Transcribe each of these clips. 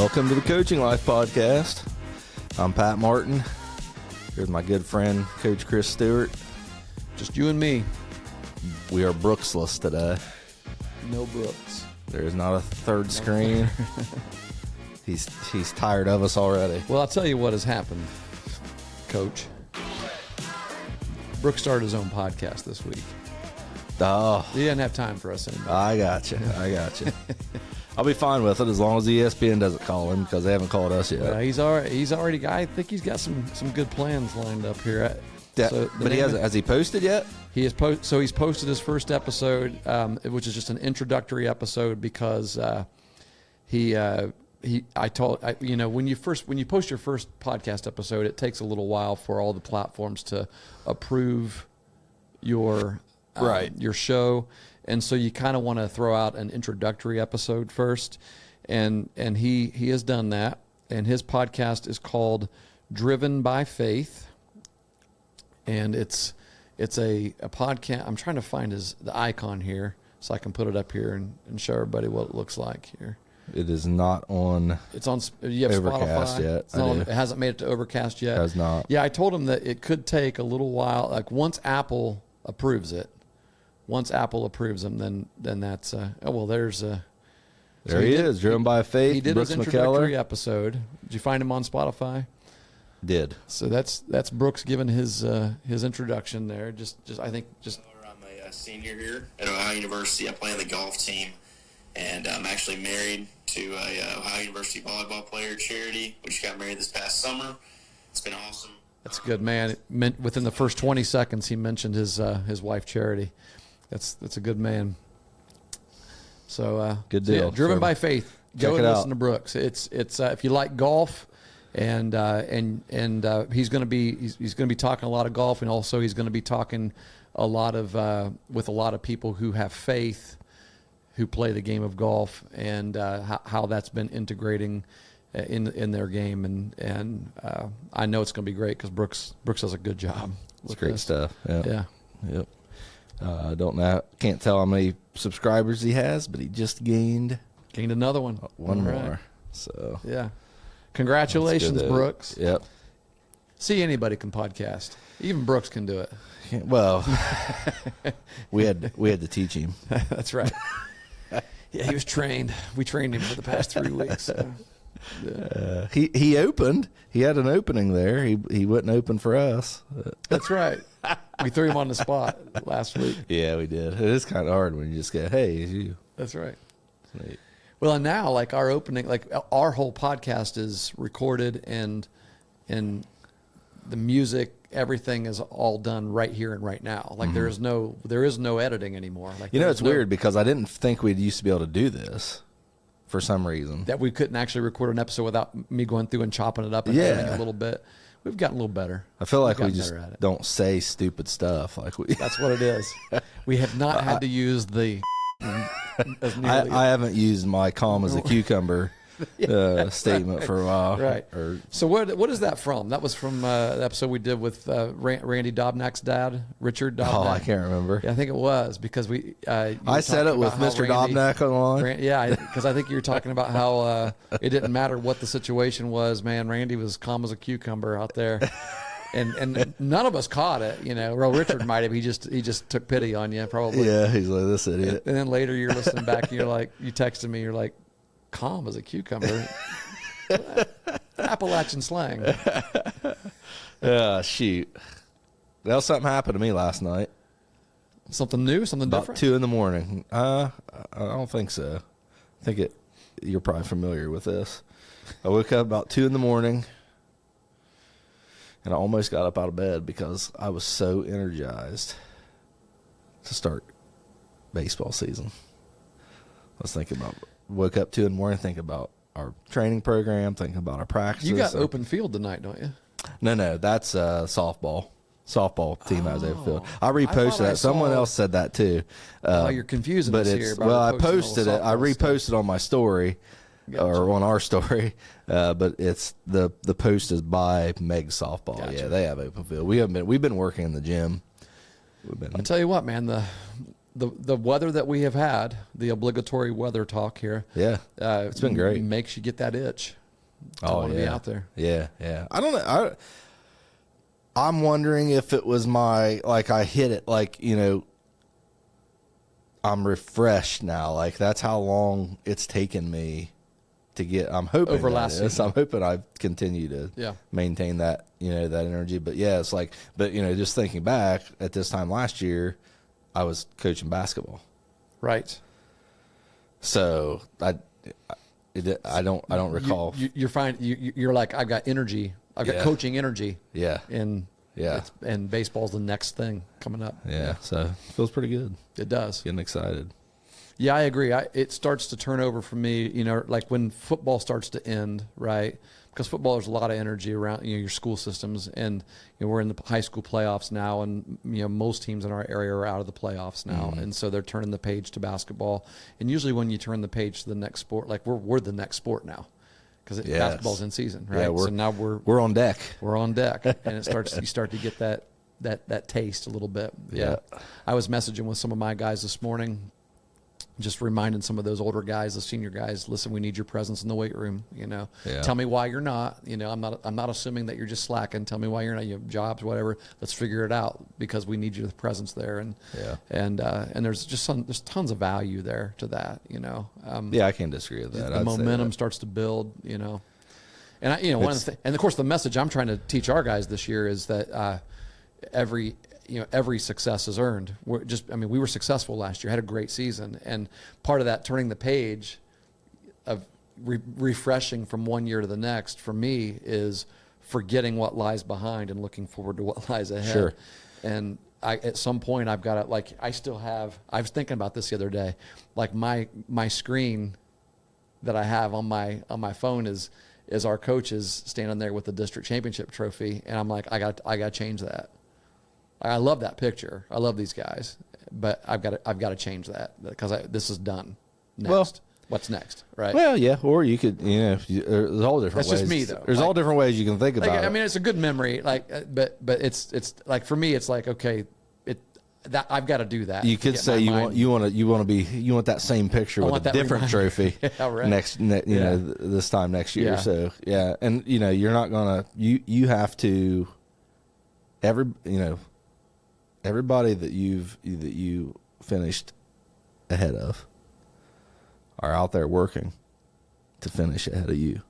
Welcome to the Coaching Life Podcast. I'm Pat Martin. Here's my good friend, Coach Chris Stewart. Just you and me. We are Brooksless today. No Brooks. There is not a third screen. He's tired of us already. Well, I'll tell you what has happened, Coach. Brooks started his own podcast this week. Oh, He didn't have time for us anymore. I got you. I'll be fine with it as long as ESPN doesn't call him because they haven't called us yet. He's already. I think he's got some good plans lined up here. Yeah, but has he posted yet? He's posted his first episode, which is just an introductory episode because when you post your first podcast episode, it takes a little while for all the platforms to approve your show, and so you kind of want to throw out an introductory episode first, and he has done that, and his podcast is called Driven by Faith, and it's a podcast. I'm trying to find the icon here so I can put it up here and show everybody what it looks like here. It is not on. It's on. You have Overcast Spotify yet. It hasn't made it to Overcast yet. It has not. Yeah, I told him that it could take a little while. Like once Apple approves it, then that's. There he is, Driven by Faith. He did Brooks his introductory McKellar. episode. Did you find him on Spotify? Did. So that's Brooks giving his introduction there. I'm a senior here at Ohio University. I play on the golf team, and I'm actually married to a Ohio University volleyball player, Charity. We just got married this past summer. It's been awesome. That's good, man. Within the first 20 seconds, he mentioned his wife, Charity. That's a good man. So good deal. Driven by Faith. Go and listen to Brooks. It's if you like golf, and he's going to be talking a lot of golf, and also he's going to be talking a lot of with a lot of people who have faith, who play the game of golf, and how that's been integrating in their game, and I know it's going to be great because Brooks does a good job. It's great stuff. Yeah. Yep. I don't know. Can't tell how many subscribers he has, but he just gained another one. One more. So yeah. Congratulations, Brooks. Yep. See, anybody can podcast. Even Brooks can do it. Well, we had to teach him. That's right. Yeah, he was trained. We trained him for the past 3 weeks. So. Yeah. He opened. He had an opening there. He wouldn't open for us. That's right. We threw him on the spot last week. Yeah, we did. It is kind of hard when you just go, "Hey, it's you." That's right. Neat. Well, and now, like our opening, like our whole podcast is recorded, and the music, everything is all done right here and right now. Like there is no editing anymore. Like it's weird because I didn't think we'd used to be able to do this for some reason. That we couldn't actually record an episode without me going through and chopping it up and editing a little bit. We've gotten a little better. I feel like we just don't say stupid stuff. That's what it is. We have not had to use the. I haven't used my calm as a cucumber statement for a while. Right. So what is that from? That was from the episode we did with Randy Dobnak's dad, Richard Dobnak. Oh, I can't remember. Yeah, I think it was because we. I said it with Mr. Dobnak online. Because I think you were talking about how it didn't matter what the situation was. Man, Randy was calm as a cucumber out there. And none of us caught it, Well, Richard might have. He just took pity on you, probably. Yeah, he's like, this idiot. And then later you're listening back, and you're like, you texted me, you're like, calm as a cucumber. Appalachian slang. Shoot. Well, something happened to me last night. Something new, something about different. 2 a.m. I don't think so. I think you're probably familiar with this. I woke up about 2 a.m. and I almost got up out of bed because I was so energized to start baseball season. I was thinking about, woke up 2 a.m, thinking about our training program, thinking about our practices. You got open field tonight, don't you? No, that's softball. Softball team has open field. I reposted that. Someone else said that too. You're confusing us here. I posted it. I reposted on my story. Gotcha. Or on our story, but it's the post is by Meg Softball. Gotcha. Yeah, they have open field. We've been working in the gym. I tell you what, man, the weather that we have had, the obligatory weather talk here. Yeah, it's been great. Makes you get that itch. Oh, want to be out there. Yeah, yeah. I don't know. I'm wondering if it was I hit it, I'm refreshed now. Like, that's how long it's taken me to get. I'm hoping over last season. I'm hoping I continue to maintain that, that energy. But yeah, it's just thinking back at this time last year, I was coaching basketball. Right. So I don't recall. You're fine. You're like, I've got energy. I've got coaching energy. Yeah. And baseball's the next thing coming up. Yeah. So it feels pretty good. It does. Getting excited. Yeah, I agree. It starts to turn over for me, like when football starts to end, right? Because football, there's a lot of energy around, your school systems, and we're in the high school playoffs now, and most teams in our area are out of the playoffs now, and so they're turning the page to basketball. And usually, when you turn the page to the next sport, like we're the next sport now, because basketball's in season, right? Yeah, so now we're on deck. We're on deck, and you start to get that taste a little bit. Yeah. I was messaging with some of my guys this morning, just reminding some of those older guys, the senior guys, listen, we need your presence in the weight room. Tell me why you're not. I'm not assuming that you're just slacking. Tell me why you're not. You have jobs, whatever. Let's figure it out, because we need your presence there. And there's just there's tons of value there to that. I can't disagree with that. The momentum starts to build. And one of the and of course the message I'm trying to teach our guys this year is that every success is earned. We were successful last year, had a great season. And part of that turning the page of refreshing from one year to the next, for me, is forgetting what lies behind and looking forward to what lies ahead. Sure. And at some point I've got to, I was thinking about this the other day, like my screen that I have on my phone is our coaches standing there with the district championship trophy. And I'm like, I got to change that. I love that picture. I love these guys, but I've got to change that, because this is done. Next, well, what's next, right? Well, yeah, or you could, there's all different ways. That's just me, though. There's all different ways you can think about it. It's a good memory, but it's like, for me, it's like, okay, that I've got to do that. You could say you want that same picture with a different trophy next, this time next year. Yeah. So yeah, and you're not gonna you have to everybody that you finished ahead of are out there working to finish ahead of you.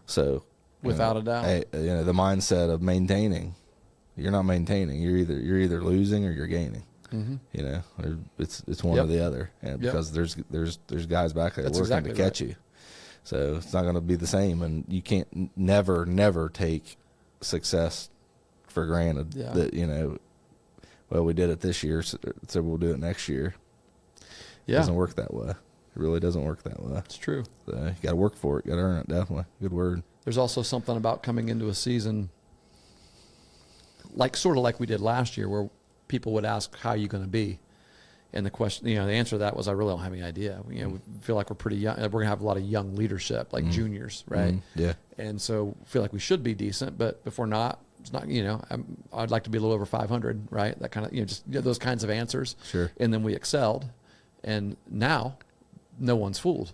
So without a doubt, the mindset of maintaining, you're not maintaining. You're either losing or you're gaining. Mm-hmm. It's one or the other, and because there's guys back there working to catch you. So it's not going to be the same, and you can't never take success for granted. That well, we did it this year, so we'll do it next year. It doesn't work that way. It really doesn't work that way. It's true. So you got to work for it. Got to earn it. Definitely. Good word. There's also something about coming into a season, sort of like we did last year, where people would ask, how are you going to be? And the question, the answer to that was, I really don't have any idea. We feel like we're pretty young. We're going to have a lot of young leadership, like juniors, right? Yeah. And so feel like we should be decent, but if we're not, it's not, I'd like to be a little over 500, right? That kind of, just those kinds of answers. Sure. And then we excelled. And now no one's fooled.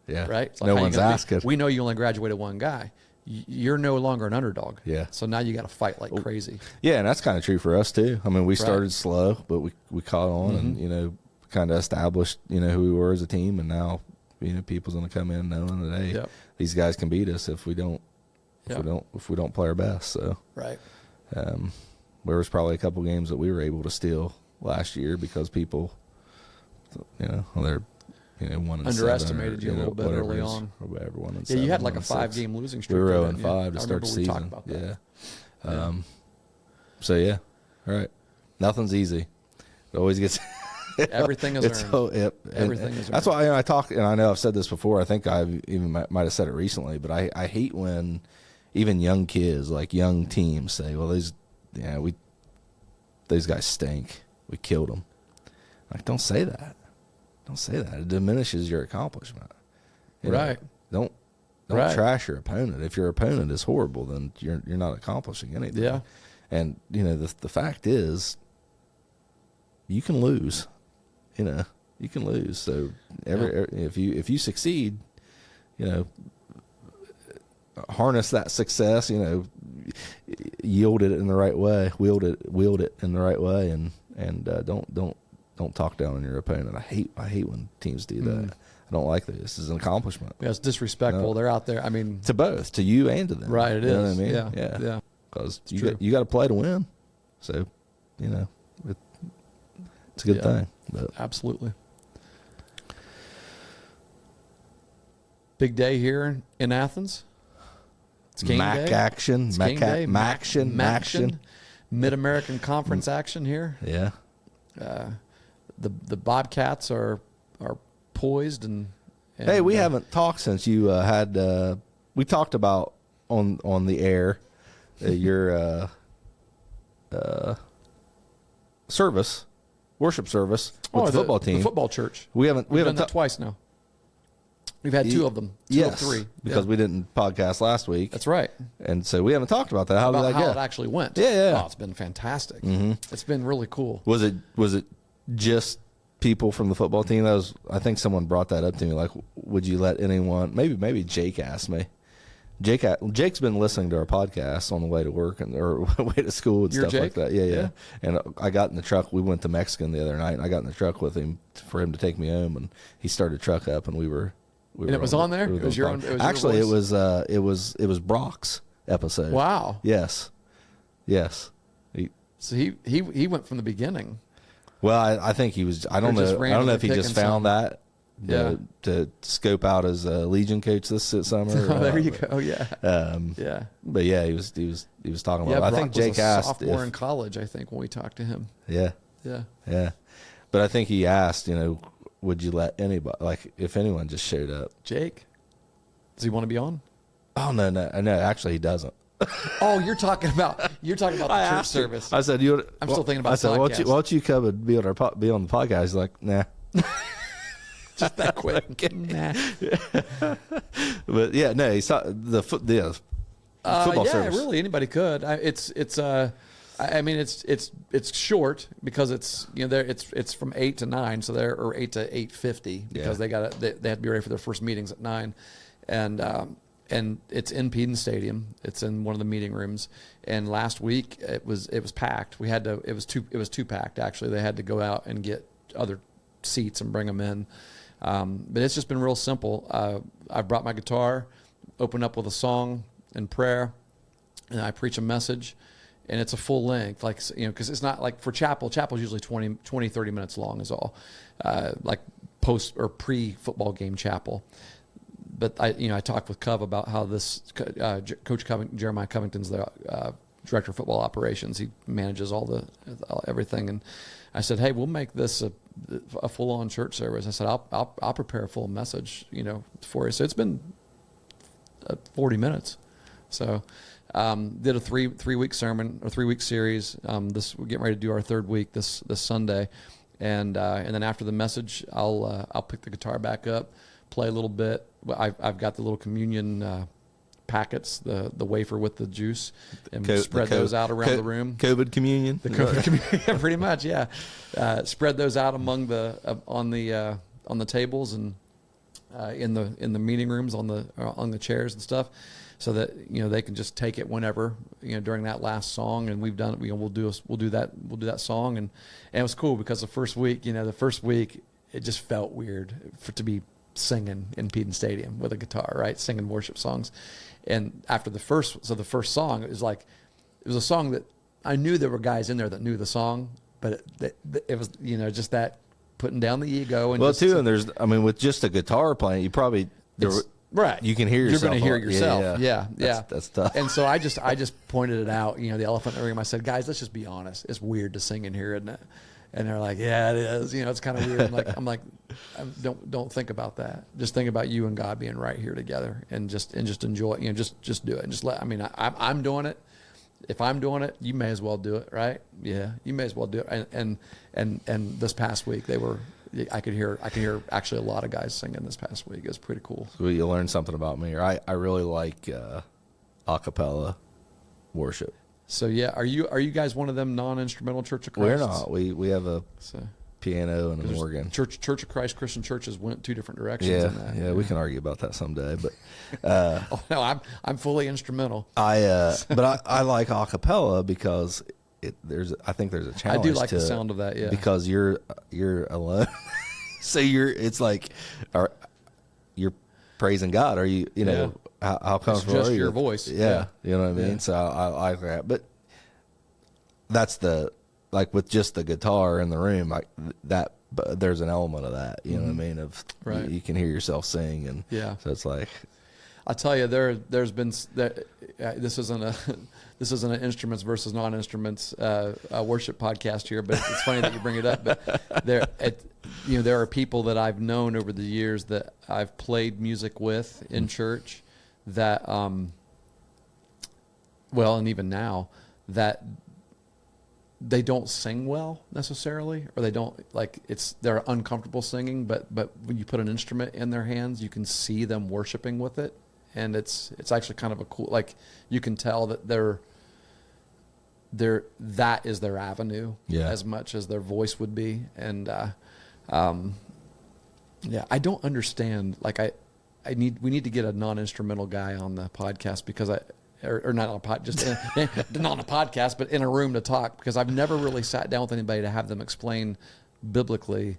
Yeah. Right? It's like, no one's asking. We know you only graduated one guy. You're no longer an underdog. Yeah. So now you got to fight like crazy. Yeah, and that's kind of true for us too. I mean, we started slow, but we caught on and kind of established who we were as a team, and now people's going to come in knowing that hey, these guys can beat us if we don't play our best. So right. There was probably a couple games that we were able to steal last year because people, they're. 1-7 underestimated you a little bit early on. Or whatever, 1-7. Yeah, you had like a 5-game losing streak. We were 0-5 to start the season. Yeah. So yeah, all right. Nothing's easy. It always gets. Everything is earned. Everything is earned. That's why I talk, and I know I've said this before. I think I even might have said it recently, but I hate when even young kids, like young teams, say, "Well, those guys stink. We killed them." Like, don't say that. Don't say that. It diminishes your accomplishment. Right. Don't trash your opponent. If your opponent is horrible, then you're not accomplishing anything. Yeah. And the fact is, you can lose. you know, you can lose. So if you succeed, you know, harness that success, you know, yield it in the right way, wield it in the right way, and don't talk down on your opponent. I hate when teams do that. I don't like this. This is an accomplishment. Yeah, it's disrespectful. No. They're out there. I mean, to both, to you and to them. Right. It you know is. what I mean? Yeah. Because you got to play to win. So, you know, it's a good thing. But. Absolutely. Big day here in Athens. It's game Mac day. action. It's Mac game day. action. Mid-American Conference action here. Yeah. The Bobcats are poised and hey, we haven't talked since you had. We talked about on the air your worship service with the football team, the football church. We haven't done that twice now. We've had two of them. Two of three. Because we didn't podcast last week. That's right. And so we haven't talked about that. How did that go? How it actually went. Yeah. Oh, it's been fantastic. Mm-hmm. It's been really cool. Was it just people from the football team? I think someone brought that up to me. Like, would you let anyone? Maybe Jake asked me. Jake's been listening to our podcast on the way to work or way to school and stuff like that. Yeah. And I got in the truck. We went to Mexican the other night, and I got in the truck with him for him to take me home. And he started the truck up, and we were. And it was on there. It was your own. Actually, it was Brock's episode. Wow. Yes. So he went from the beginning. Well, I think he was. I don't know if he just found that. To scope out his Legion coach this summer. Oh, there you go. Yeah. But yeah, he was talking about. Yeah, I think Jake was a asked sophomore in college. I think when we talked to him. Yeah. But I think he asked, would you let anybody, like, if anyone just showed up? Jake, does he want to be on? Oh no, actually he doesn't. Oh, you're talking about the church service. I said I'm still thinking about. I said, why don't you come and be on the podcast? He's like, nah. Just that quick. Nah. But yeah, no, he saw the football service. Yeah, really, anybody could. I mean, it's short because it's it's from 8 to 9, so or 8 to 8:50 because they have to be ready for their first meetings at 9, and it's in Peden Stadium. It's in one of the meeting rooms. And last week it was packed. It was too packed actually. They had to go out and get other seats and bring them in. But it's just been real simple. I brought my guitar, opened up with a song and prayer, and I preach a message. And it's a full length, because it's not like for chapel. Chapel's usually 20, 30 minutes long is all, like post or pre-football game chapel. But I talked with Cov about how this Coach Jeremiah Covington's the director of football operations. He manages everything, and I said, hey, we'll make this a full-on church service. I said, I'll prepare a full message, for you. So it's been 40 minutes. So. Did a three-week sermon or 3-week series. We're getting ready to do our third week this Sunday, and then after the message, I'll pick the guitar back up, play a little bit. I've got the little communion packets, the wafer with the juice, and spread those out around the room. COVID communion. The COVID communion, pretty much, yeah. Spread those out among on the tables and in the meeting rooms on the chairs and stuff. So that they can just take it whenever during that last song, and we've done it. We'll do that song, and it was cool because the first week it just felt weird to be singing in Peden Stadium with a guitar, right, singing worship songs, and after the first song, it was a song that I knew there were guys in there that knew the song, but it was just that putting down the ego and and with just a guitar playing, you probably right, you can hear yourself. You're going to hear yourself. Yeah. That's tough. And so I just pointed it out. The elephant in the room. I said, guys, let's just be honest. It's weird to sing in here, isn't it? And they're like, yeah, it is. It's kind of weird. I'm like, don't think about that. Just think about you and God being right here together, and just enjoy it. Just do it, and just let. I mean, I'm doing it. If I'm doing it, you may as well do it, right? Yeah, you may as well do it. And this past week I could hear actually a lot of guys singing this past week. It was pretty cool. So you learned something about me. I really like a cappella worship. So yeah, are you guys one of them non-instrumental Church of Christ? We're not. We have a piano and an organ. Church of Christ Christian churches went 2 different directions. Yeah, in that. yeah, we can argue about that someday. But oh no, I'm fully instrumental. But I like a cappella because I think there's a challenge. I do like to the sound of that. Yeah, because you're alone, so it's like, you're praising God. Are you know how comfortable it's just are you? your voice. Yeah, you know what I mean. Yeah. So I like that. But that's like with just the guitar in the room, like that. But there's an element of that, you know what I mean? Of Right. you can hear yourself sing, and so it's like, I tell you, there's been this isn't an instruments versus non-instruments worship podcast here, but it's funny that you bring it up. But there are people that I've known over the years that I've played music with in church that, and even now, that they don't sing well necessarily, or they don't they're uncomfortable singing, but when you put an instrument in their hands, you can see them worshiping with it. And it's actually kind of a cool, like, you can tell that that is their avenue as much as their voice would be. And, I don't understand. Like we need to get a non-instrumental guy on the podcast because or not on a pod, just not on a podcast, but in a room to talk, because I've never really sat down with anybody to have them explain biblically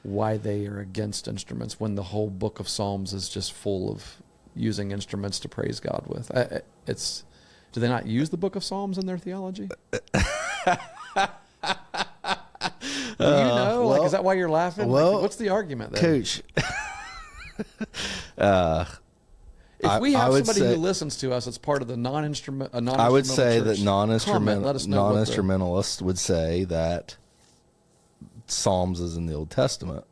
why they are against instruments when the whole book of Psalms is just full of using instruments to praise God with. Do they not use the book of Psalms in their theology? Do you know? Is that why you're laughing? Well, what's the argument there? Coach, if we have somebody who listens to us, it's part of the non-instrumental. I would say that church, non-instrumentalists would say that Psalms is in the Old Testament.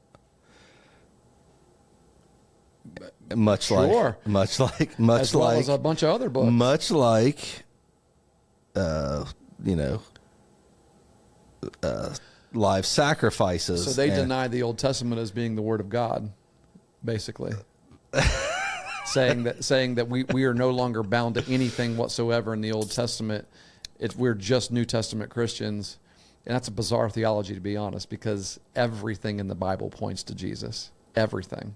Much like as well as a bunch of other books. Much like, live sacrifices. So they deny the Old Testament as being the Word of God, basically, saying that we are no longer bound to anything whatsoever in the Old Testament. We're just New Testament Christians, and that's a bizarre theology, to be honest, because everything in the Bible points to Jesus. Everything.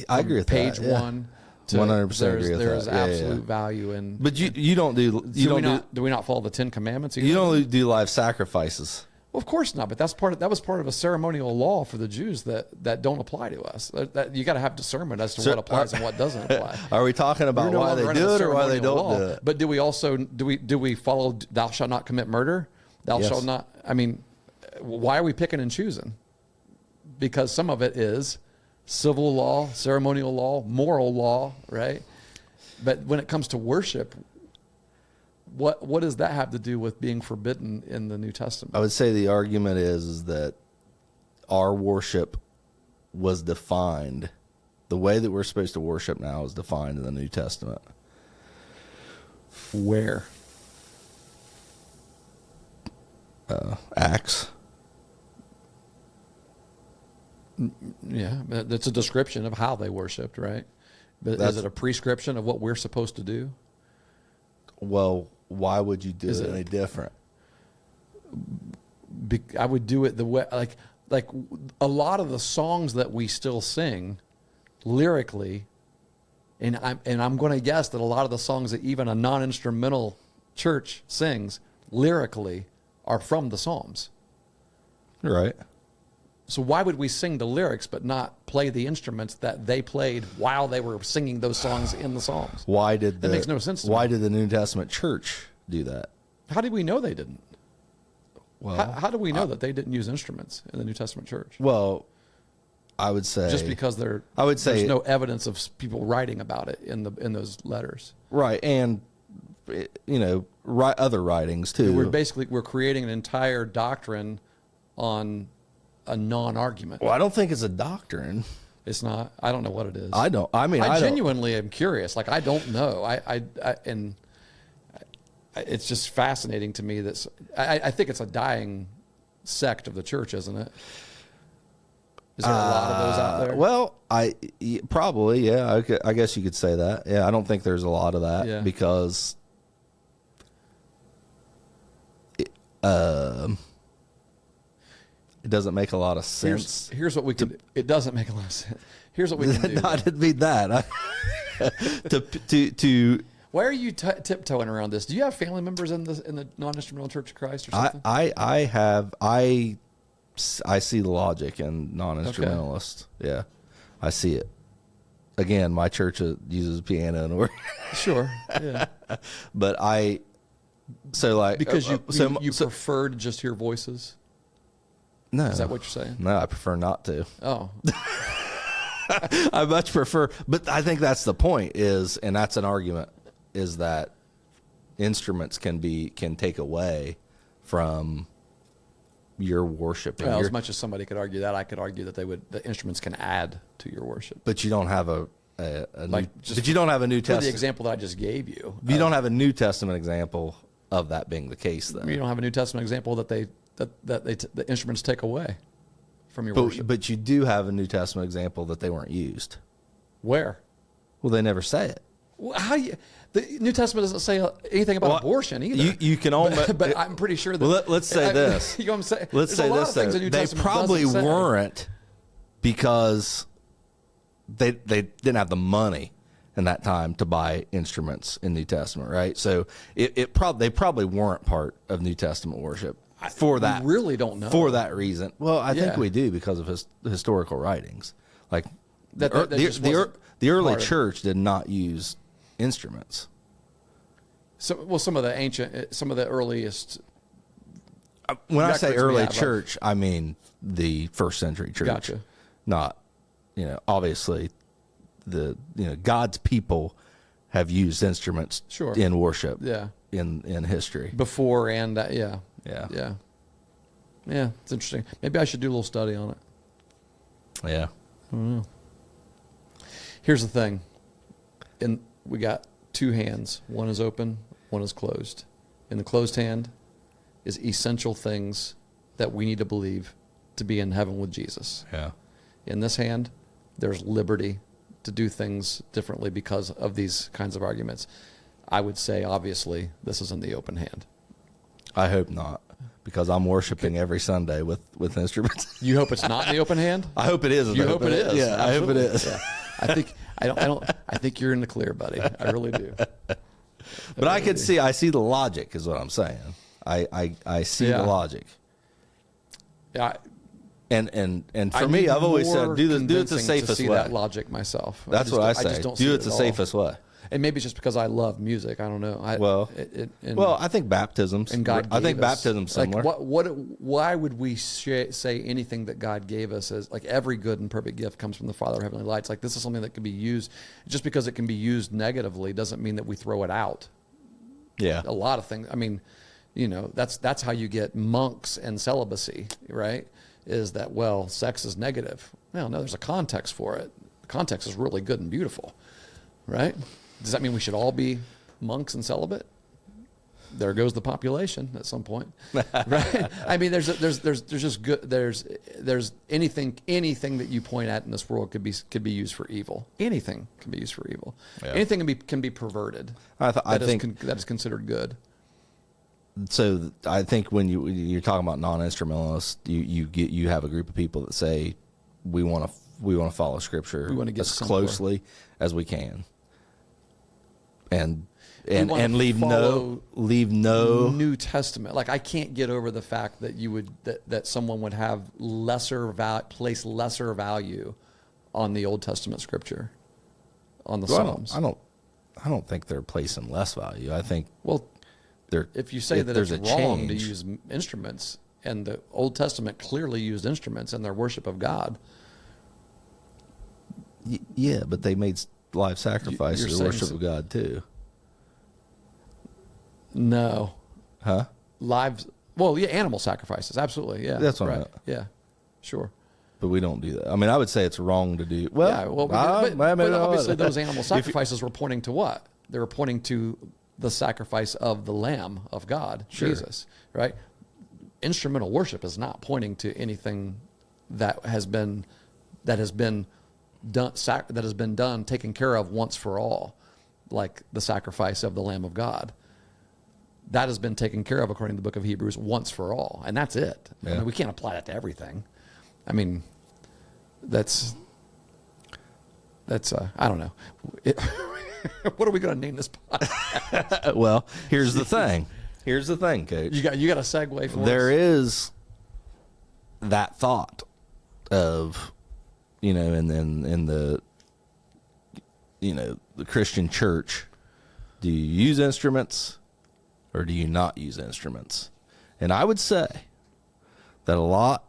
I agree with page that. 1 to 100% agree with there that. is absolute value in. But you don't do do we not follow the 10 Commandments either? You don't do live sacrifices. Well, of course not. But that was part of a ceremonial law for the Jews that don't apply to us. That you got to have discernment as to what applies and what doesn't apply. Are we talking about why they do it or why they don't do it? But do we also do we follow "Thou shalt not commit murder"? Thou shalt not. I mean, why are we picking and choosing? Because some of it is civil law, ceremonial law, moral law, right? But when it comes to worship, what does that have to do with being forbidden in the New Testament? I would say the argument is that our worship was defined. The way that we're supposed to worship now is defined in the New Testament. Where? Acts. Yeah, that's a description of how they worshipped, right? But is it a prescription of what we're supposed to do? Well, why would you do it any different? I would do it the way, like a lot of the songs that we still sing lyrically, and I'm going to guess that a lot of the songs that even a non-instrumental church sings lyrically are from the Psalms. Right. So why would we sing the lyrics but not play the instruments that they played while they were singing those songs in the Psalms? That makes no sense to me. Why did the New Testament church do that? How did we know they didn't? Well, how do we know that they didn't use instruments in the New Testament church? Well, I would say just because there's no evidence of people writing about it in those letters. Right, and other writings too. We're creating an entire doctrine on a non-argument. Well, I don't think it's a doctrine. It's not. I don't know what it is. I genuinely am curious. Like, I don't know. And it's just fascinating to me that I think it's a dying sect of the church, isn't it? Is there a lot of those out there? Well, probably, yeah. I guess you could say that. Yeah, I don't think there's a lot of that because It doesn't make a lot of sense. Here's what we can. It doesn't make a lot of sense. Here's what we can do. No, I didn't mean that. to Why are you tiptoeing around this? Do you have family members in the non-instrumental Church of Christ or something? I see the logic in non-instrumentalists. Okay. Yeah, I see it. Again, my church uses piano and organ. Sure. Yeah. But because you prefer to just hear voices. No. Is that what you're saying? No, I prefer not to. Oh. I much prefer, but I think that's the point and that's an argument, is that instruments can take away from your worship. Well, as much as somebody could argue that, I could argue that the instruments can add to your worship. But you don't have you don't have a New Testament. The example that I just gave you. You don't have a New Testament example of that being the case, though. You don't have a New Testament example that the instruments take away from your worship. But you do have a New Testament example that they weren't used. Where? Well, they never say it. Well, the New Testament doesn't say anything about abortion either. You can almost, but I'm pretty sure that. Well, let's say this. You know what I'm saying? Let's say this. They probably weren't, because they didn't have the money in that time to buy instruments in New Testament, right? So they probably weren't part of New Testament worship for that. We really don't know for that reason. Well, I think we do, because of historical writings, like the early church did not use instruments. So, some of the earliest. When I say early church, I mean the first century church. Gotcha. Not, obviously, God's people have used instruments in worship. Yeah. In history before and yeah. It's interesting. Maybe I should do a little study on it. Yeah. I don't know. Here's the thing. We got two hands. One is open, one is closed. In the closed hand is essential things that we need to believe to be in heaven with Jesus. Yeah. In this hand, there's liberty to do things differently because of these kinds of arguments. I would say, obviously, this is in the open hand. I hope not, because I'm worshiping every Sunday with instruments. You hope it's not in the open hand? I hope it is. You hope it is? Yeah, absolutely. I hope it is. Yeah. I think you're in the clear, buddy. I really do. But I see the logic, is what I'm saying. I see the logic. Yeah. And for me, I've always said, do it the safest to see way. That logic myself. That's what I say. I just don't do it the safest way. And maybe it's just because I love music. I don't know. I think baptism's. And God I think gave us, baptism's similar. Why would we say anything that God gave us as like every good and perfect gift comes from the Father of heavenly lights? Like this is something that can be used. Just because it can be used negatively doesn't mean that we throw it out. Yeah. A lot of things. I mean, that's how you get monks and celibacy, right? Is that, sex is negative. No, there's a context for it. The context is really good and beautiful, right? Does that mean we should all be monks and celibate? There goes the population at some point, right? I mean, there's just good. There's anything that you point at in this world could be used for evil. Anything can be used for evil. Yeah. Anything can be perverted. I think that is considered good. So I think when you're talking about non-instrumentalists, you have a group of people that say we want to follow Scripture as closely as we can, and leave no New Testament. Like I can't get over the fact that that someone would have place lesser value on the Old Testament Scripture, on the Psalms. I don't think they're placing less value. I think if you say that it's wrong to use instruments, and the Old Testament clearly used instruments in their worship of God. Yeah, but they made live sacrifices to worship of God too. No. Huh? Animal sacrifices, absolutely, yeah. That's what I meant. Yeah, sure. But we don't do that. I mean, I would say it's wrong to do. But obviously those animal sacrifices were pointing to what? They were pointing to the sacrifice of the Lamb of God, Jesus, right? Instrumental worship is not pointing to anything that has been done, taken care of once for all, like the sacrifice of the Lamb of God. that has been taken care of according to the book of Hebrews once for all, and that's it. I Yeah. mean, we can't apply that to everything. I mean, that's I don't know. What are we going to name this podcast? Well, here's the thing. Here's the thing, Coach. You got a segue for There us? is that thought of, and then in the, the Christian church, do you use instruments or do you not use instruments? And I would say that a lot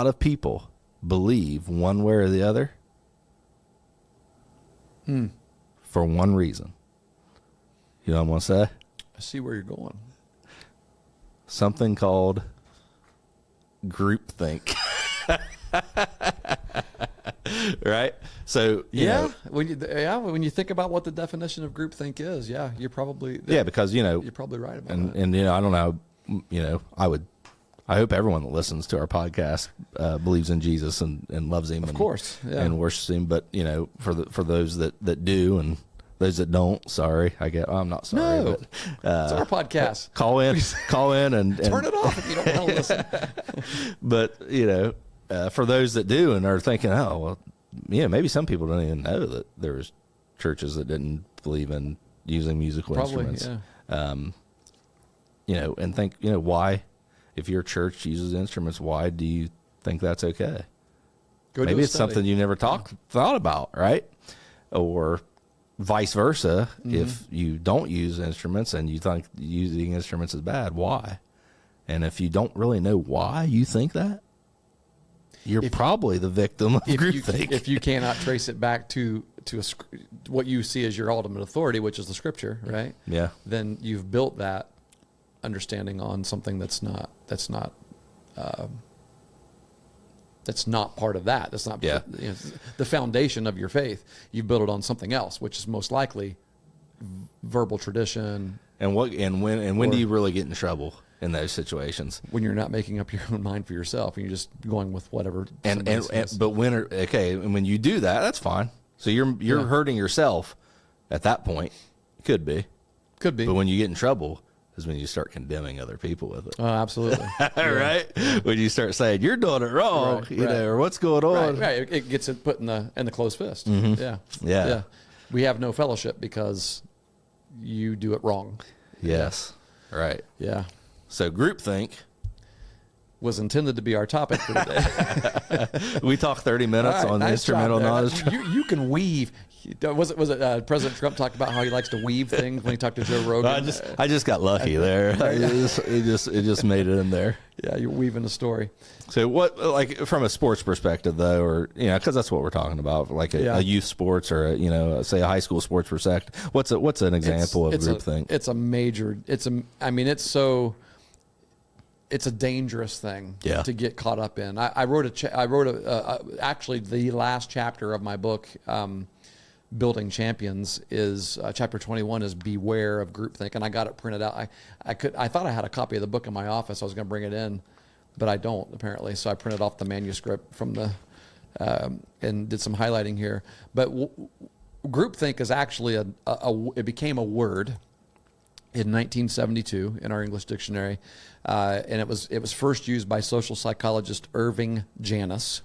of people believe one way or the other for one reason. You know what I'm going to say? I see where you're going. Something called groupthink. Right? So, when you think about what the definition of groupthink is, you're probably because you're probably right about that. and I don't know, I hope everyone that listens to our podcast believes in Jesus and loves him, Of course, yeah. and worships him. But for those that do and those that don't, sorry, I'm not sorry. No. But, It's our podcast. call in and Turn it off if you don't want to listen. But for those that do and are thinking, oh well, maybe some people don't even know that there was churches that didn't believe in using musical instruments. Yeah. And think, why, if your church uses instruments, why do you think that's okay? Maybe it's something you never thought about, right? Or vice versa. If you don't use instruments and you think using instruments is bad, why? And if you don't really know why you think that, you're probably the victim of groupthink. If you cannot trace it back to what you see as your ultimate authority, which is the Scripture, right? Yeah. Then you've built that understanding on something that's not part of that. That's not the foundation of your faith. You've built it on something else, which is most likely verbal tradition. And when do you really get in trouble in those situations? When you're not making up your own mind for yourself and you're just going with whatever. And when you do that, that's fine. So you're hurting yourself at that point. Could be. Could be. But when you get in trouble is when you start condemning other people with it. Oh, absolutely. Right? When you start saying you're doing it wrong, or what's going on. Right. It gets it put in the closed fist. Mm-hmm. Yeah. We have no fellowship because you do it wrong. Yes. Right. Yeah. So groupthink was intended to be our topic for today. We talked 30 minutes on nice instrumental knowledge. You can weave. Was it President Trump talked about how he likes to weave things when he talked to Joe Rogan? I just got lucky there. It just made it in there. Yeah, you're weaving a story. So what, like from a sports perspective though, or because that's what we're talking about, like a youth sports or say a high school sports perspective. What's an example of groupthink? It's a dangerous thing to get caught up in. I wrote actually the last chapter of my book, Building Champions, is chapter 21 is Beware of Groupthink, and I got it printed out. I thought I had a copy of the book in my office. I was going to bring it in, but I don't apparently. So I printed off the manuscript from the and did some highlighting here. But groupthink is actually it became a word in 1972 in our English dictionary, and it was first used by social psychologist Irving Janis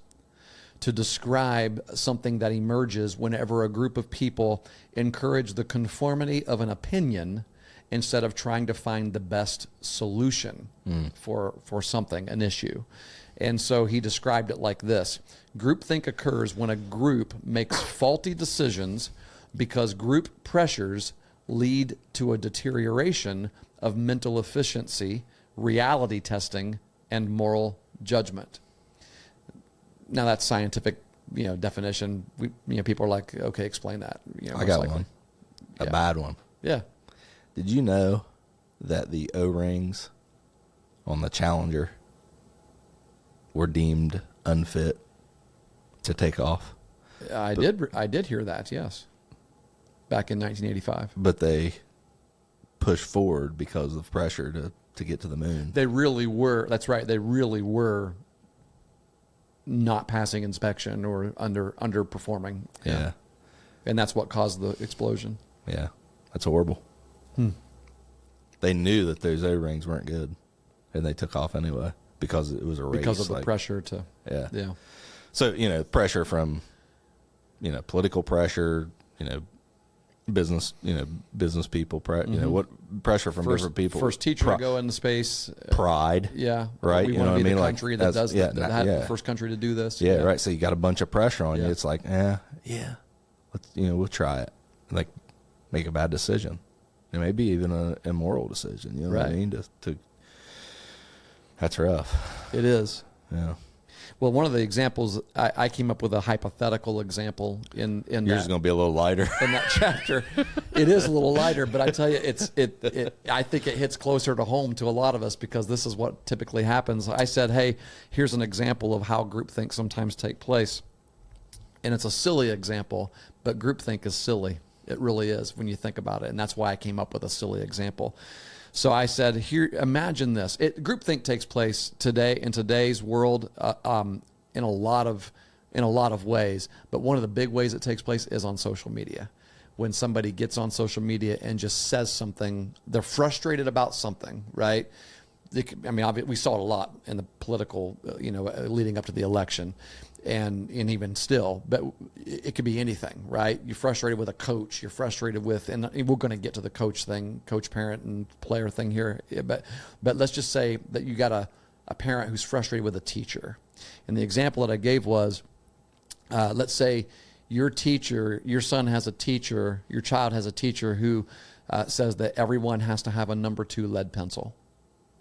to describe something that emerges whenever a group of people encourage the conformity of an opinion instead of trying to find the best solution for something, an issue. And so he described it like this: groupthink occurs when a group makes faulty decisions because group pressures lead to a deterioration of mental efficiency, reality testing, and moral judgment. Now that's scientific, definition. People are like, okay, explain that. I got one, a bad one. Yeah. Did you know that the O-rings on the Challenger were deemed unfit to take off? I did hear that. Yes. Back in 1985. But they pushed forward because of pressure to get to the moon. They really were. That's right. They really were not passing inspection or underperforming. Yeah. And that's what caused the explosion. Yeah. That's horrible. They knew that those O-rings weren't good, and they took off anyway because it was a race. Because of the pressure to. Yeah. So, pressure from, political pressure, business people, what pressure from different people. First teacher to go into space. Pride. Yeah. Right. We want to be the country that does that. The first country to do this. Yeah, right. So you got a bunch of pressure on you. It's like, let's, we'll try it. Like, make a bad decision. It may be even an immoral decision. You know what I mean? That's rough. It is. Yeah. Well, one of the examples, I came up with a hypothetical example in Yours is going to be a little lighter. In that chapter. It is a little lighter, but I tell you, I think it hits closer to home to a lot of us because this is what typically happens. I said, hey, here's an example of how groupthink sometimes take place. And it's a silly example, but groupthink is silly. It really is when you think about it. And that's why I came up with a silly example. So I said, here, imagine this. Groupthink takes place today in today's world in a lot of ways. But one of the big ways it takes place is on social media. When somebody gets on social media and just says something, they're frustrated about something, right? We saw it a lot in the political, leading up to the election. And even still, but it could be anything, right? You're frustrated with a coach. You're frustrated with, and we're going to get to the coach thing, coach, parent, and player thing here. But let's just say that you got a parent who's frustrated with a teacher. And the example that I gave was, let's say your son has a teacher, your child has a teacher who says that everyone has to have a number 2 lead pencil.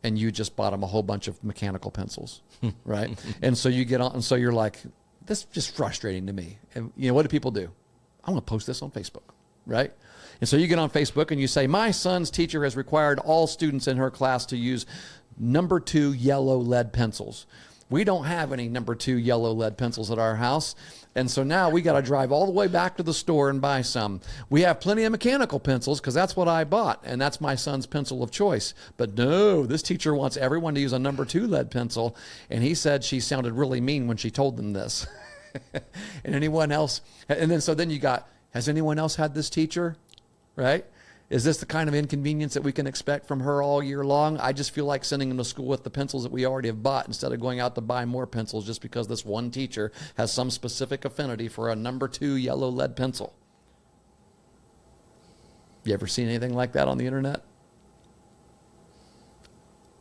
And you just bought them a whole bunch of mechanical pencils, right? And so you get on, and so you're like, this is just frustrating to me. And what do people do? I'm going to post this on Facebook, right? And so you get on Facebook and you say, my son's teacher has required all students in her class to use number 2 yellow lead pencils. We don't have any number 2 yellow lead pencils at our house. And so now we got to drive all the way back to the store and buy some. We have plenty of mechanical pencils because that's what I bought. And that's my son's pencil of choice. But no, this teacher wants everyone to use a number 2 lead pencil. And he said she sounded really mean when she told them this. And anyone else? And then you got, has anyone else had this teacher? Right? Is this the kind of inconvenience that we can expect from her all year long? I just feel like sending them to school with the pencils that we already have bought instead of going out to buy more pencils just because this one teacher has some specific affinity for a number 2 yellow lead pencil. You ever seen anything like that on the internet?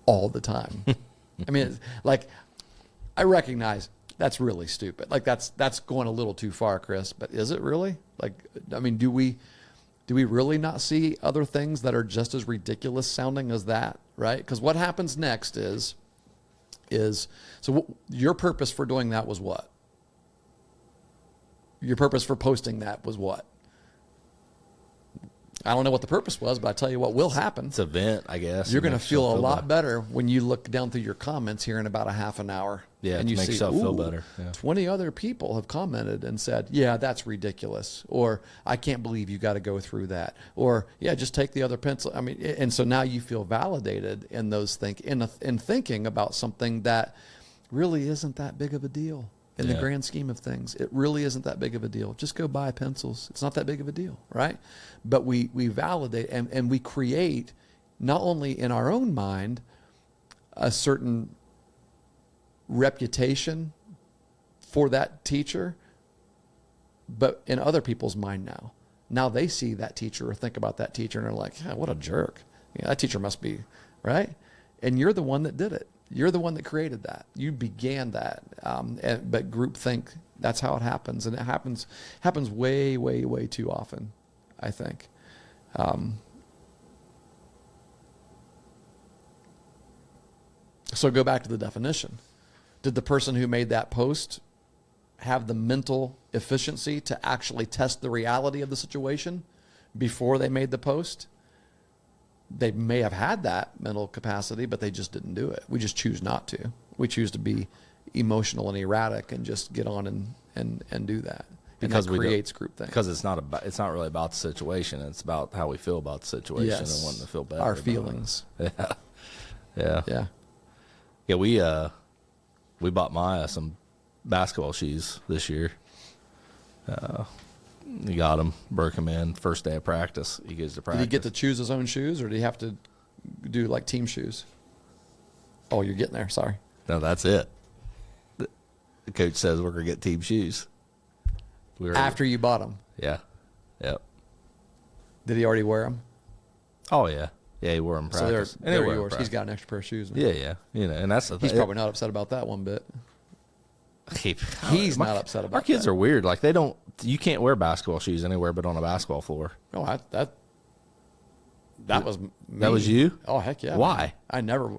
All the time. I recognize that's really stupid. That's going a little too far, Chris, but is it really? Do we really not see other things that are just as ridiculous sounding as that, right? Because what happens next is your purpose for doing that was what? Your purpose for posting that was what? I don't know what the purpose was, but I tell you what will happen. It's a vent, I guess. You're going to feel a lot better when you look down through your comments here in about a half an hour. Yeah, and you make see, yourself feel better. Yeah. 20 other people have commented and said, yeah, that's ridiculous. Or, I can't believe you got to go through that. Or, yeah, just take the other pencil. And so now you feel validated in those in thinking about something that really isn't that big of a deal. In the grand scheme of things, it really isn't that big of a deal. Just go buy pencils. It's not that big of a deal, right? But we validate and we create, not only in our own mind, a certain reputation for that teacher, but in other people's mind now. Now they see that teacher or think about that teacher and they're like, what a jerk. That teacher must be, right? And you're the one that did it. You're the one that created that. You began that. But groupthink, that's how it happens. And it happens way, way, way too often, I think. So go back to the definition. Did the person who made that post have the mental efficiency to actually test the reality of the situation before they made the post? They may have had that mental capacity, but they just didn't do it. We just choose not to. We choose to be emotional and erratic and just get on and do that. Because that creates groupthink. Because it's not really about the situation. It's about how we feel about the situation and wanting to feel better. Our feelings. Yeah. We bought Maya some basketball shoes this year. He got him, broke him in, first day of practice. He goes to practice. Did he get to choose his own shoes, or did he have to do like team shoes? Oh, you're getting there. Sorry. No, that's it. The coach says we're going to get team shoes. After you bought them. Yeah. Yep. Did he already wear them? Oh, yeah. Yeah, he wore them in So practice. they're yours. He's got an extra pair of shoes now. Yeah, yeah. You know, and that's the thing. He's probably not upset about that one bit. He's not upset about Our kids that. are weird. Like, you can't wear basketball shoes anywhere but on a basketball floor. Oh, that was me. That was you? Oh, heck yeah. Why? I never.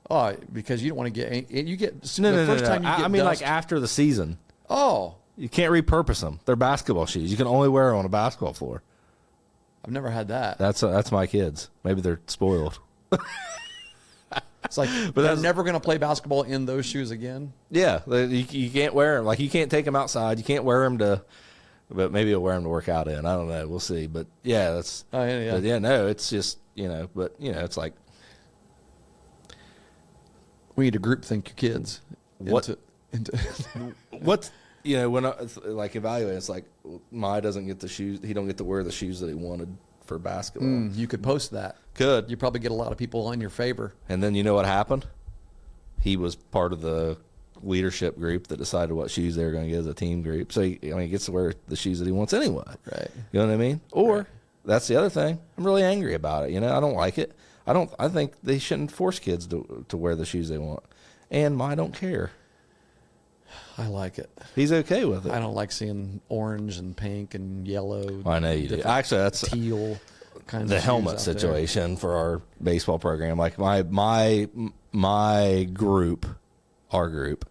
Oh, because you don't want to get. You get No, the no, first no, time no. you get I mean, dust. like after the season. Oh, You can't repurpose them. They're basketball shoes. You can only wear them on a basketball floor. I've never had that. That's my kids. Maybe they're spoiled. It's like, but they're never going to play basketball in those shoes again. Yeah, you can't wear them. Like, you can't take them outside. You can't wear them but maybe you'll wear them to work out in. I don't know. We'll see. But yeah, that's. Oh yeah, yeah. But yeah, no, it's just But it's like. We need to group think your kids. What? Into What's when I like evaluate, it's like Mai doesn't get the shoes. He don't get to wear the shoes that he wanted for basketball. you could post that. Could. You probably get a lot of people in your favor. And then you know what happened? He was part of the leadership group that decided what shoes they were going to get as a team group. So he gets to wear the shoes that he wants anyway. Right. You know what I mean? Or Right. that's the other thing. I'm really angry about it. I don't like it. I think they shouldn't force kids to wear the shoes they want. And I don't care. I like it. He's okay with it. I don't like seeing orange and pink and yellow. I know you do. Actually, that's teal kinds the of helmet shoes out there. situation for our baseball program. Like my group, our group,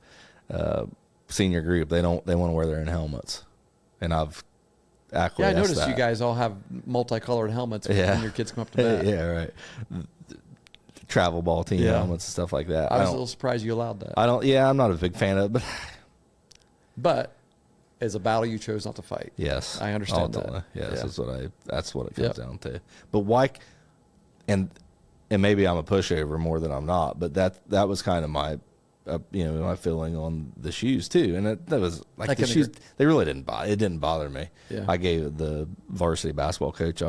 senior group, they want to wear their own helmets, and I've acquiesced. Yeah, I noticed that. you guys all have multicolored helmets when your kids come up to bat. Yeah, right. Travel ball team helmets and stuff like that. I was a little surprised you allowed that. I'm not a big fan of it, But as a battle you chose not to fight. yes, I understand ultimately, that. Yes, Yeah. that's what it comes down to. But why? And maybe I'm a pushover more than I'm not. But that was kind of my my feeling on the shoes too. And that was like the shoes. They really didn't bother. It didn't bother me. Yeah. I gave the varsity basketball coach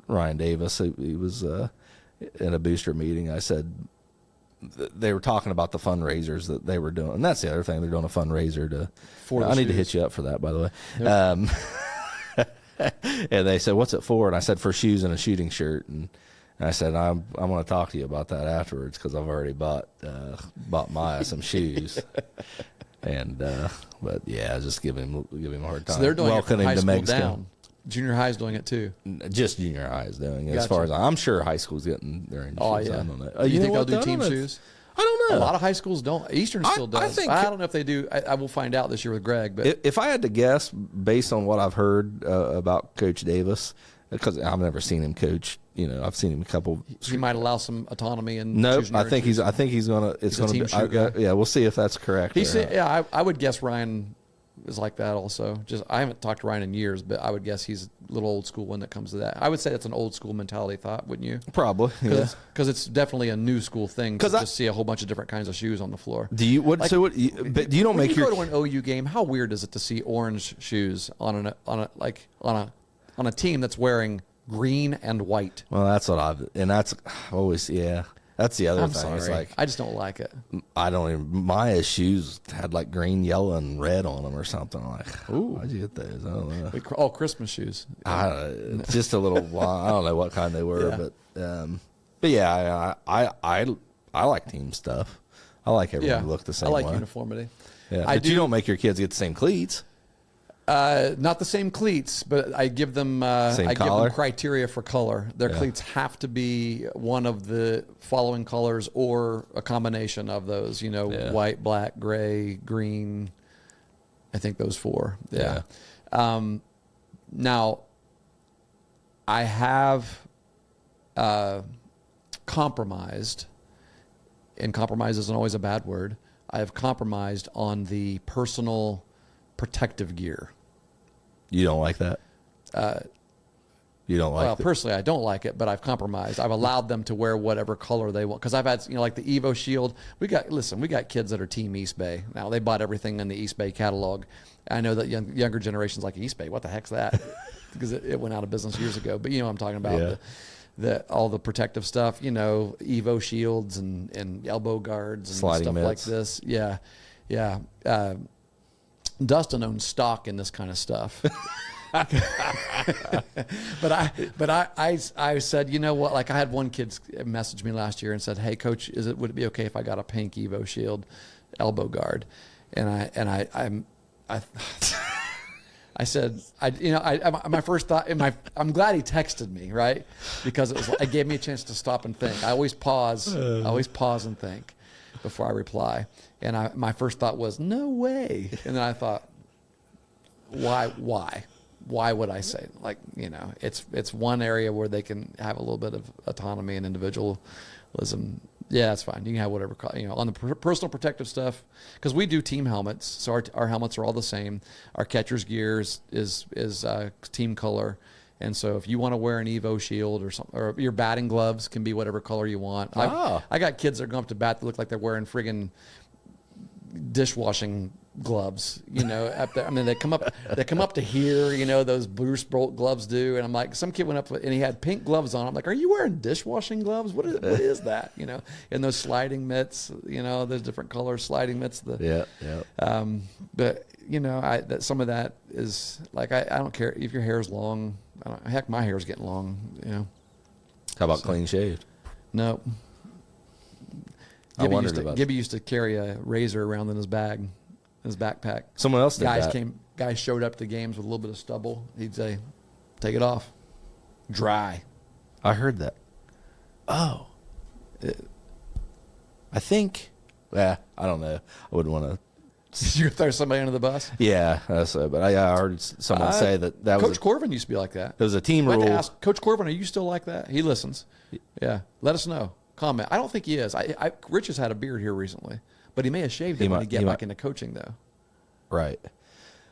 Ryan Davis. He was in a booster meeting. I said. They were talking about the fundraisers that they were doing, and that's the other thing. They're doing a fundraiser I need to hit you up for that, by the way. Yep. And they said, "What's it for?" And I said, "For shoes and a shooting shirt." And I said, "I'm going to talk to you about that afterwards because I've already bought Maya some shoes." And but yeah, just give him a hard time. So they're doing it from high to school Meg's down. Junior high is doing it too. Just junior high is doing it. Gotcha. As far as I'm sure high school's getting their own shoes. Oh yeah. I don't know. Do you think they'll do team shoes? I don't know. A lot of high schools don't. Eastern still does. I don't know if they do. I will find out this year with Greg. But if I had to guess, based on what I've heard about Coach Davis, because I've never seen him coach. I've seen him a couple. he might allow some autonomy and. Nope. I think he's gonna. It's He's a gonna team be. shoe guy. Yeah, we'll see if that's correct. He said, "Yeah, I would guess Ryan is like that also. Just I haven't talked to Ryan in years, but I would guess he's a little old school when it comes to that. I would say that's an old school mentality thought, wouldn't you? Probably. Yeah. Because it's definitely a new school thing to 'Cause just see a whole bunch of different kinds of shoes on the floor. Do you what? Like, So what? But do you don't when make you your go to an OU game, how weird is it to see orange shoes on a team that's wearing green and white? Well, that's what that's always That's the other I'm thing. sorry. It's like I just don't like it. I don't even. Maya's shoes had like green, yellow, and red on them or something. I'm like, Ooh. why'd you get those? I don't know. Oh, Christmas shoes. Just a little. I don't know what kind they were, but yeah, I like team stuff. I like everyone to look the same I like way. uniformity. Yeah, but you don't make your kids get the same cleats. Not the same cleats, but I give them Same collar? criteria for color. Their cleats have to be one of the following colors or a combination of those. White, black, gray, green. I think those four. Yeah. Now, I have compromised, and compromise isn't always a bad word. I have compromised on the personal protective gear. You don't like that? You don't like it? Personally, I don't like it, but I've compromised. I've allowed them to wear whatever color they want. Because I've had, like the Evo Shield. We got kids that are Team East Bay. Now, they bought everything in the East Bay catalog. I know that younger generations like East Bay. What the heck's that? Because it went out of business years ago. But you know what I'm talking about. Yeah. all the protective stuff, Evo shields and elbow guards and Sliding stuff mitts. like this. Yeah. Yeah. Dustin owns stock in this kind of stuff. but I said, you know what? Like I had one kid message me last year and said, "Hey coach, would it be okay if I got a pink Evo shield elbow guard?" And I said, my first thought, I'm glad he texted me, right? Because it gave me a chance to stop and think. I always pause and think before I reply. And my first thought was, no way. And then I thought, why would I say, it's one area where they can have a little bit of autonomy and individualism. Yeah, that's fine. You can have whatever, on the personal protective stuff, because we do team helmets. So our helmets are all the same. Our catcher's gear is team color. And so if you want to wear an Evo shield or something, or your batting gloves can be whatever color you want. Oh. I got kids that are going up to bat that look like they're wearing friggin' dishwashing gloves, up there. I mean, they come up to here, those Bruce Bolt gloves do. And I'm like, some kid went up and he had pink gloves on. I'm like, are you wearing dishwashing gloves? What is that? And those sliding mitts, those different color sliding mitts. Yeah. But some of that is like, I don't care if your hair's long. Heck, my hair's getting long, How about clean shaved? No. Gibby used to carry a razor around in his bag, in his backpack. Someone else did that. Guys showed up to games with a little bit of stubble. He'd say, "Take it off, dry." I heard that. Oh, I think. I don't know. I wouldn't want to. Did you throw somebody under the bus? Yeah, but I heard someone say that was Coach Corvin used to be like that. It was a team I had rule. to ask Coach Corvin, are you still like that? He listens. Yeah, let us know. Comment. I don't think he is. Rich has had a beard here recently, but he may have shaved it when he get back into coaching, though. Right.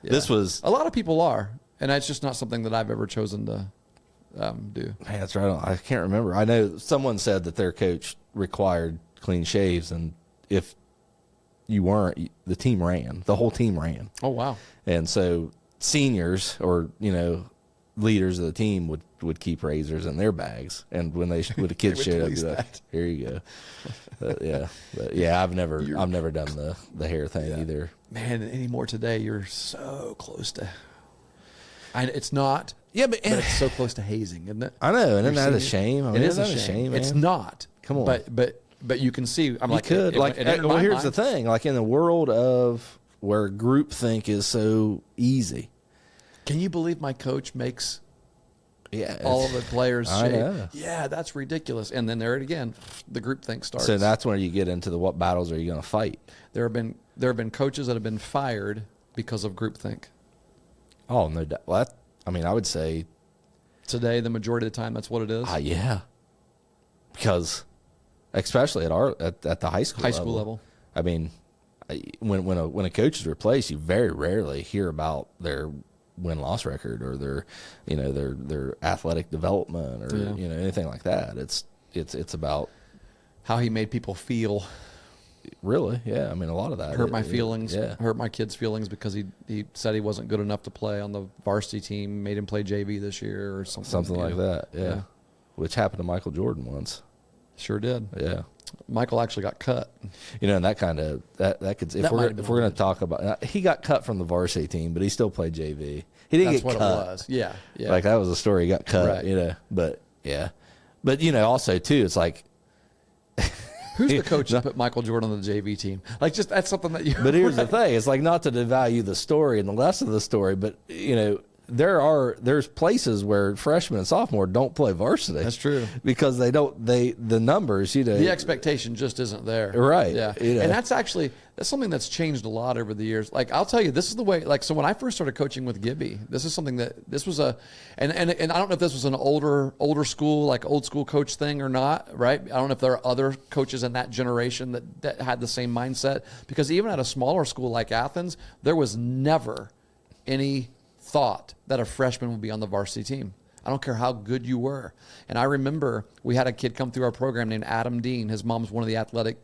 Yeah. This was a lot of people are, and that's just not something that I've ever chosen to do. Man, that's right. I can't remember. I know someone said that their coach required clean shaves, and if you weren't, the team ran. The whole team ran. Oh wow! And so seniors or leaders of the team would keep razors in their bags, and when the kids showed up, be like, "Here you go." But I've never done the hair thing either. Man, anymore today, you're so close to. It's not. Yeah, but it's so close to hazing, isn't it? I know, and isn't that a shame? I mean, it is a shame. Man. It's not. Come on, but you can see. I'm you like, could well, here's the thing: like in the world of where groupthink is so easy. Can you believe my coach makes Yeah, all of the players I shave. know. Yeah, that's ridiculous. And then there it again, the groupthink starts. So that's when you get into the what battles are you going to fight? There have been coaches that have been fired because of groupthink. Oh, no doubt. Well, I would say Today, the majority of the time, that's what it is. yeah, because especially at the high school level. I mean, when a coach is replaced, you very rarely hear about their win-loss record or their athletic development or anything like that. It's about how he made people feel. Really, yeah. I mean, a lot of that Hurt my feelings. Yeah. Hurt my kids' feelings because he said he wasn't good enough to play on the varsity team. Made him play JV this year or something. Something like that. Yeah. Which happened to Michael Jordan once. Sure did. Yeah. Michael actually got cut. And that kind of that could if we're going to talk about he got cut from the varsity team, but he still played JV. He didn't That's get what cut. it was. Yeah. Like that was a story. He got cut. Right. But yeah. But also too, it's like. Who's the coach that put Michael Jordan on the JV team? Like, just that's something that you. But here's the thing: it's like not to devalue the story and the lesson of the story, but there's places where freshmen and sophomore don't play varsity. That's true because the numbers, the expectation just isn't there. Right. Yeah. And that's something that's changed a lot over the years. Like I'll tell you, this is the way. Like so, when I first started coaching with Gibby, this is something that this was and I don't know if this was an older school, like old school coach thing or not. Right. I don't know if there are other coaches in that generation that had the same mindset, because even at a smaller school like Athens, there was never any thought that a freshman would be on the varsity team. I don't care how good you were. And I remember we had a kid come through our program named Adam Dean. His mom's one of the athletic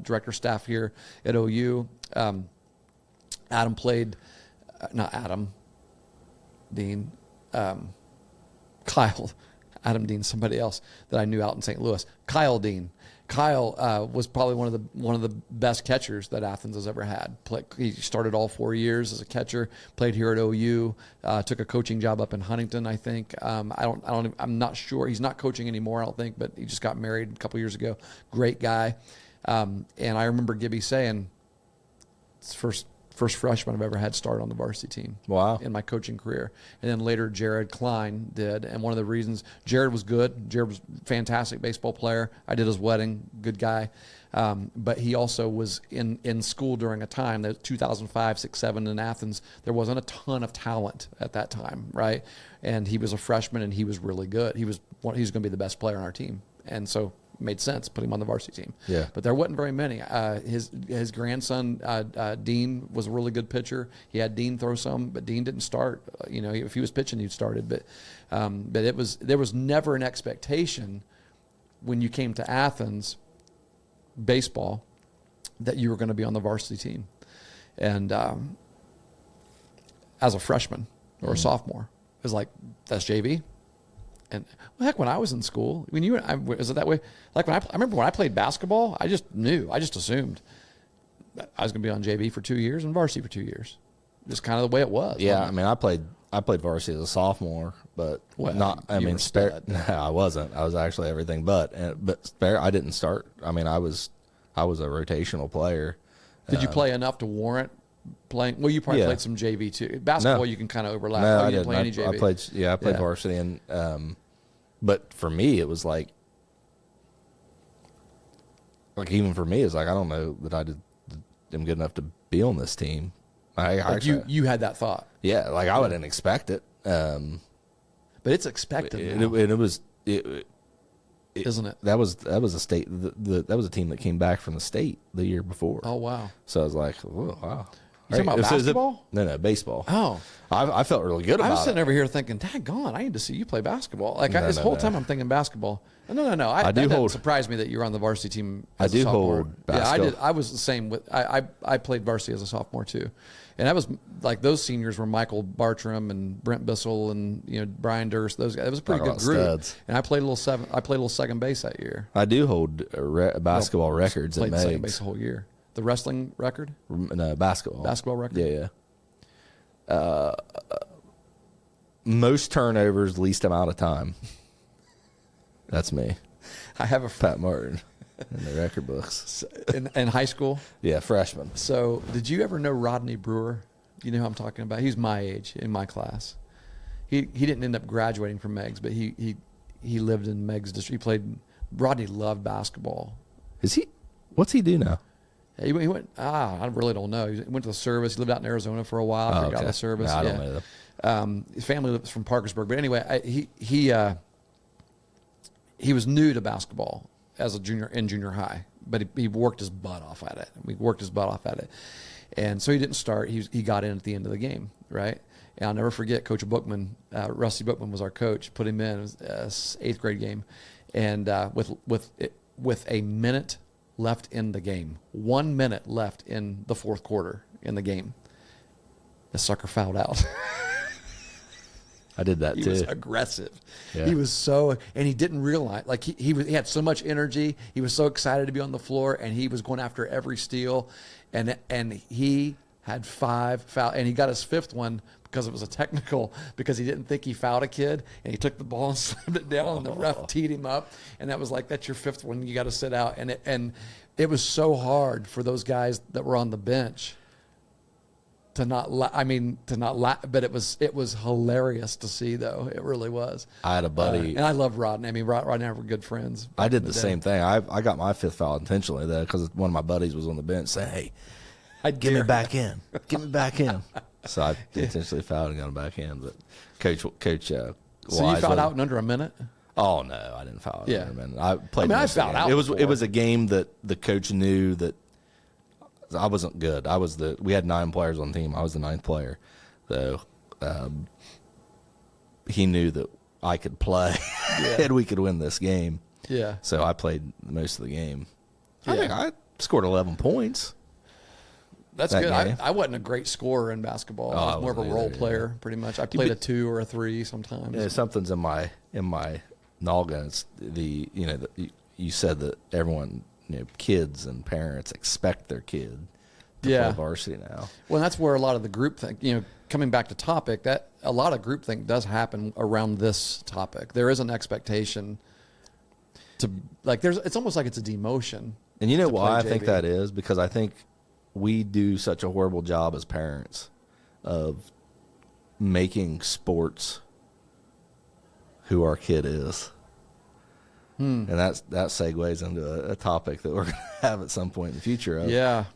director staff here at OU. Adam played, not Adam Dean, Kyle. Adam Dean, somebody else that I knew out in St. Louis. Kyle Dean. Kyle was probably one of the best catchers that Athens has ever had. He started all 4 years as a catcher. Played here at OU. Took a coaching job up in Huntington, I think. I'm not sure. He's not coaching anymore, I don't think. But he just got married a couple years ago. Great guy. And I remember Gibby saying, "It's first freshman I've ever had start on the varsity team." Wow. In my coaching career. And then later Jared Klein did. And one of the reasons, Jared was good. Jared was a fantastic baseball player. I did his wedding, good guy. But he also was in school during a time, that 2005, 6, 7 in Athens, there wasn't a ton of talent at that time, right? And he was a freshman and he was really good. He was going to be the best player on our team. And so made sense, put him on the varsity team. Yeah. But there wasn't very many. His grandson, Dean, was a really good pitcher. He had Dean throw some, but Dean didn't start. If he was pitching, he started. But there was never an expectation when you came to Athens baseball that you were going to be on the varsity team. And as a freshman or a sophomore, it was like, that's JV. And heck, when I was in school, is it that way? Like I remember when I played basketball, I just knew, I just assumed that I was going to be on JV for 2 years and varsity for 2 years. Just kind of the way it was. Yeah, I mean, I played varsity as a sophomore, but not. I mean, no, I wasn't. I was actually everything but. I didn't start. I mean, I was a rotational player. Did you play enough to warrant playing? Well, you probably played some JV too. Basketball, you can kind of overlap. No, you didn't play any JV. I played varsity, and but for me, it was like even for me, it's like I don't know that am good enough to be on this team. You had that thought. Yeah, like I wouldn't expect it. But it's expected now. And it was, isn't it? That was a state. That was a team that came back from the state the year before. Oh wow! So I was like, whoa, wow. You talking about basketball? No, baseball. Oh, I felt really good about it. I was sitting over here thinking, daggone, I need to see you play basketball. This whole time I'm thinking basketball. No. That doesn't surprise me that you're on the varsity team as a sophomore. Hold basketball. Yeah, I was the same. I played varsity as a sophomore too. And that was like those seniors were Michael Bartram and Brent Bissell and Brian Durst. Those guys. It was a pretty good group. Studs. And I played a little second base that year. I do hold basketball records at Meigs. Played second base the whole year. The wrestling record? No, basketball. Basketball record? Yeah. Most turnovers, least amount of time. That's me. I have a Pat Martin in the record books. In high school? Yeah, freshman. So, did you ever know Rodney Brewer? You know who I'm talking about? He's my age in my class. He didn't end up graduating from Meigs, but he lived in Meigs district. Rodney loved basketball. Is he? What's he do now? He went. I really don't know. He went to the service. He lived out in Arizona for a while. I forgot the service. No, I don't know that. His family lives from Parkersburg, but anyway, he was new to basketball as a junior high, but he worked his butt off at it. And so he didn't start. He got in at the end of the game, right? And I'll never forget Coach Bookman. Rusty Bookman was our coach. Put him in. It was 8th grade game, and with a minute left in the game, 1 minute left in the fourth quarter in the game, the sucker fouled out. I did that too. He was aggressive. Yeah. He was and he didn't realize, like he had so much energy. He was so excited to be on the floor, and he was going after every steal, and he had 5 foul, and he got his 5th one because it was a technical, because he didn't think he fouled a kid, and he took the ball and slammed it down, and the ref teed him up, and that was like, that's your 5th one, you got to sit out, and it was so hard for those guys that were on the bench to not laugh, but it was hilarious to see, though. It really was. I had a buddy, and I love Rodney. I mean, Rodney and I were good friends. I did the same thing. I got my 5th foul intentionally though, because one of my buddies was on the bench saying, "Hey, get me back in, get me back in." So I intentionally fouled and got him back in. But coach. So you fouled out in under a minute? Oh no, I didn't foul out in under a minute. I played. I fouled out. It was a game that the coach knew that I wasn't good. We had 9 players on the team. I was the 9th player, so he knew that I could play and we could win this game. Yeah. So I played most of the game. Yeah. I think I scored 11 points. That's good. I wasn't a great scorer in basketball. I was more of a role player, pretty much. I played a 2 or a 3 sometimes. Yeah, something's in my Nalga, it's you said that everyone, kids and parents expect their kid to play varsity now. Well, that's where a lot of the groupthink, coming back to topic, that a lot of groupthink does happen around this topic. There is an expectation to, like, it's almost like it's a demotion. And you know why I think that is? Because I think we do such a horrible job as parents of making sports who our kid is. And that segues into a topic that we're going to have at some point in the future.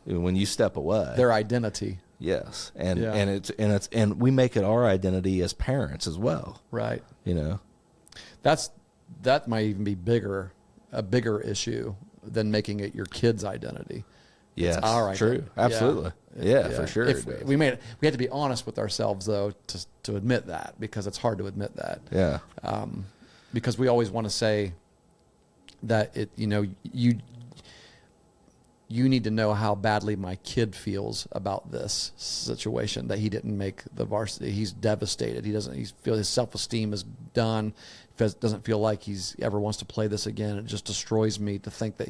When you step away, their identity. Yes, and we make it our identity as parents as well. Right. That might even be a bigger issue than making it your kid's identity. Yes, it's our identity. True, absolutely, yeah. For sure. We have to be honest with ourselves though to admit that, because it's hard to admit that. Yeah. Because we always want to say that you need to know how badly my kid feels about this situation, that he didn't make the varsity. He's devastated. He feels his self-esteem is done. Doesn't feel like he's ever wants to play this again. It just destroys me to think that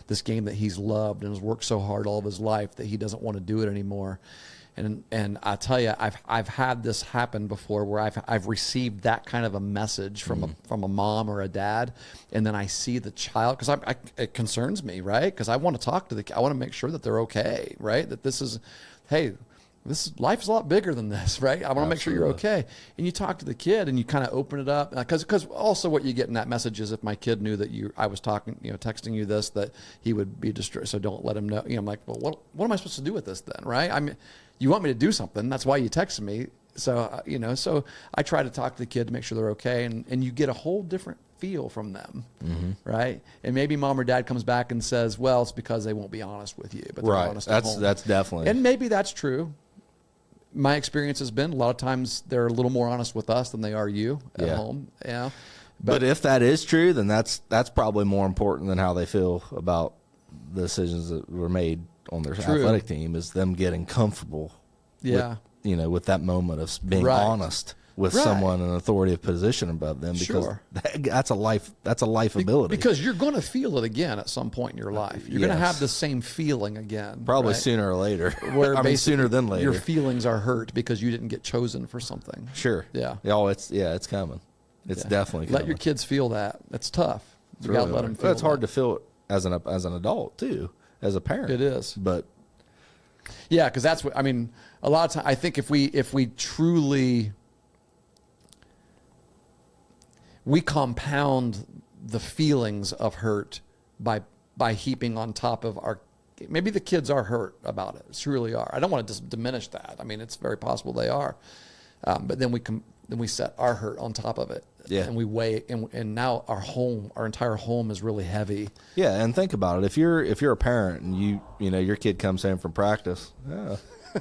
this game that he's loved and has worked so hard all of his life, that he doesn't want to do it anymore. And I tell you, I've had this happen before, where I've received that kind of a message from a mom or a dad, and then I see the child, because it concerns me, right? Because I want to talk to I want to make sure that they're okay, right? That life is a lot bigger than this, right? I want to make sure you're okay. And you talk to the kid and you kind of open it up, because also what you get in that message is, if my kid knew that I was texting you this, that he would be distressed. So don't let him know. I'm like, well, what am I supposed to do with this then, right? I mean, you want me to do something. That's why you texted me. So, so I try to talk to the kid to make sure they're okay. And you get a whole different feel from them, right? And maybe mom or dad comes back and says, well, it's because they won't be honest with you. But they're honest at home. That's definitely. And maybe that's true. My experience has been a lot of times they're a little more honest with us than they are you at home. Yeah. But if that is true, then that's probably more important than how they feel about the decisions that were made on their athletic team, is them getting comfortable with that moment of being honest with someone in an authoritative position above them, because that's a life ability. Because you're going to feel it again at some point in your life. You're going to have the same feeling again. Probably sooner or later. Where sooner than later. Your feelings are hurt because you didn't get chosen for something. Sure. Yeah. Oh, it's coming. It's definitely coming. Let your kids feel that. It's tough. You got to let them feel it's hard to feel it as an adult too, as a parent. It is. But yeah, because that's what, a lot of times, I think if we truly, we compound the feelings of hurt by heaping on top of maybe the kids are hurt about it. Truly are. I don't want to just diminish that. It's very possible they are. But then we set our hurt on top of it. Yeah. And we weigh, and now our entire home is really heavy. Yeah. And think about it. If you're a parent and your kid comes home from practice,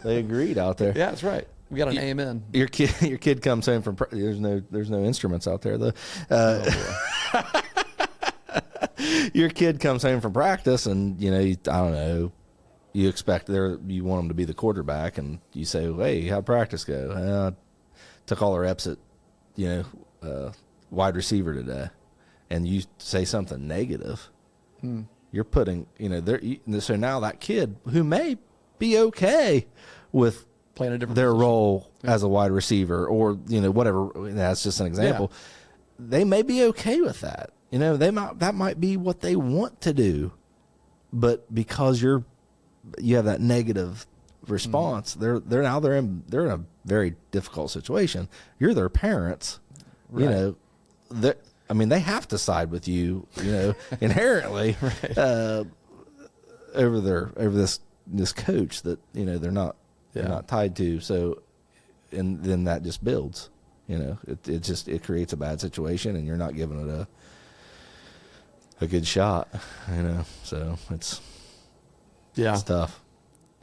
they agreed out there. Yeah, that's right. We got an amen. Your kid comes home from there's no instruments out there though. Your kid comes home from practice, and I don't know, you expect you want them to be the quarterback, and you say, hey, how'd practice go? Took all the reps at wide receiver today, and you say something negative. You're putting so now that kid who may be okay with playing a different their position. Role as a wide receiver, or whatever, that's just an example. They may be okay with that. That might be what they want to do, but because you have that negative response, they're in a very difficult situation. You're their parents, right. They have to side with you, inherently, over this coach that they're not tied to. So, and then that just builds. It creates a bad situation, and you're not giving it a good shot. So it's tough.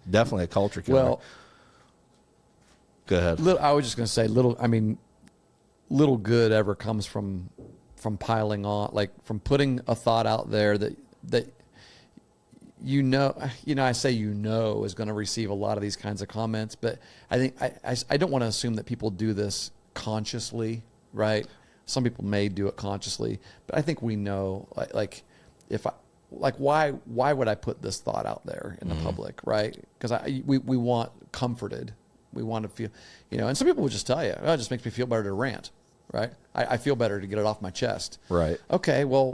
Definitely a culture killer. Well, go ahead. I was just going to say little good ever comes from piling on, like from putting a thought out there that I say is going to receive a lot of these kinds of comments, but I think I don't want to assume that people do this consciously, right? Some people may do it consciously, but I think we know, why would I put this thought out there in the public, right? Because we want comforted. We want to feel, and some people would just tell you, oh, it just makes me feel better to rant, right? I feel better to get it off my chest. Right. Okay, well,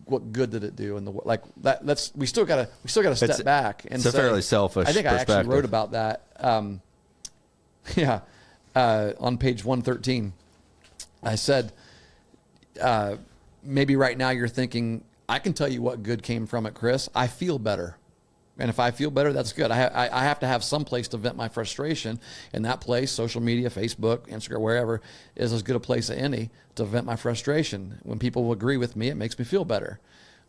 what good did it do in the like that? We still gotta step back and it's a fairly selfish. I think perspective. I actually wrote about that. On page 113, I said, maybe right now you're thinking, I can tell you what good came from it, Chris. I feel better. And if I feel better, that's good. I have to have some place to vent my frustration. And that place, social media, Facebook, Instagram, wherever, is as good a place as any to vent my frustration. When people will agree with me, it makes me feel better.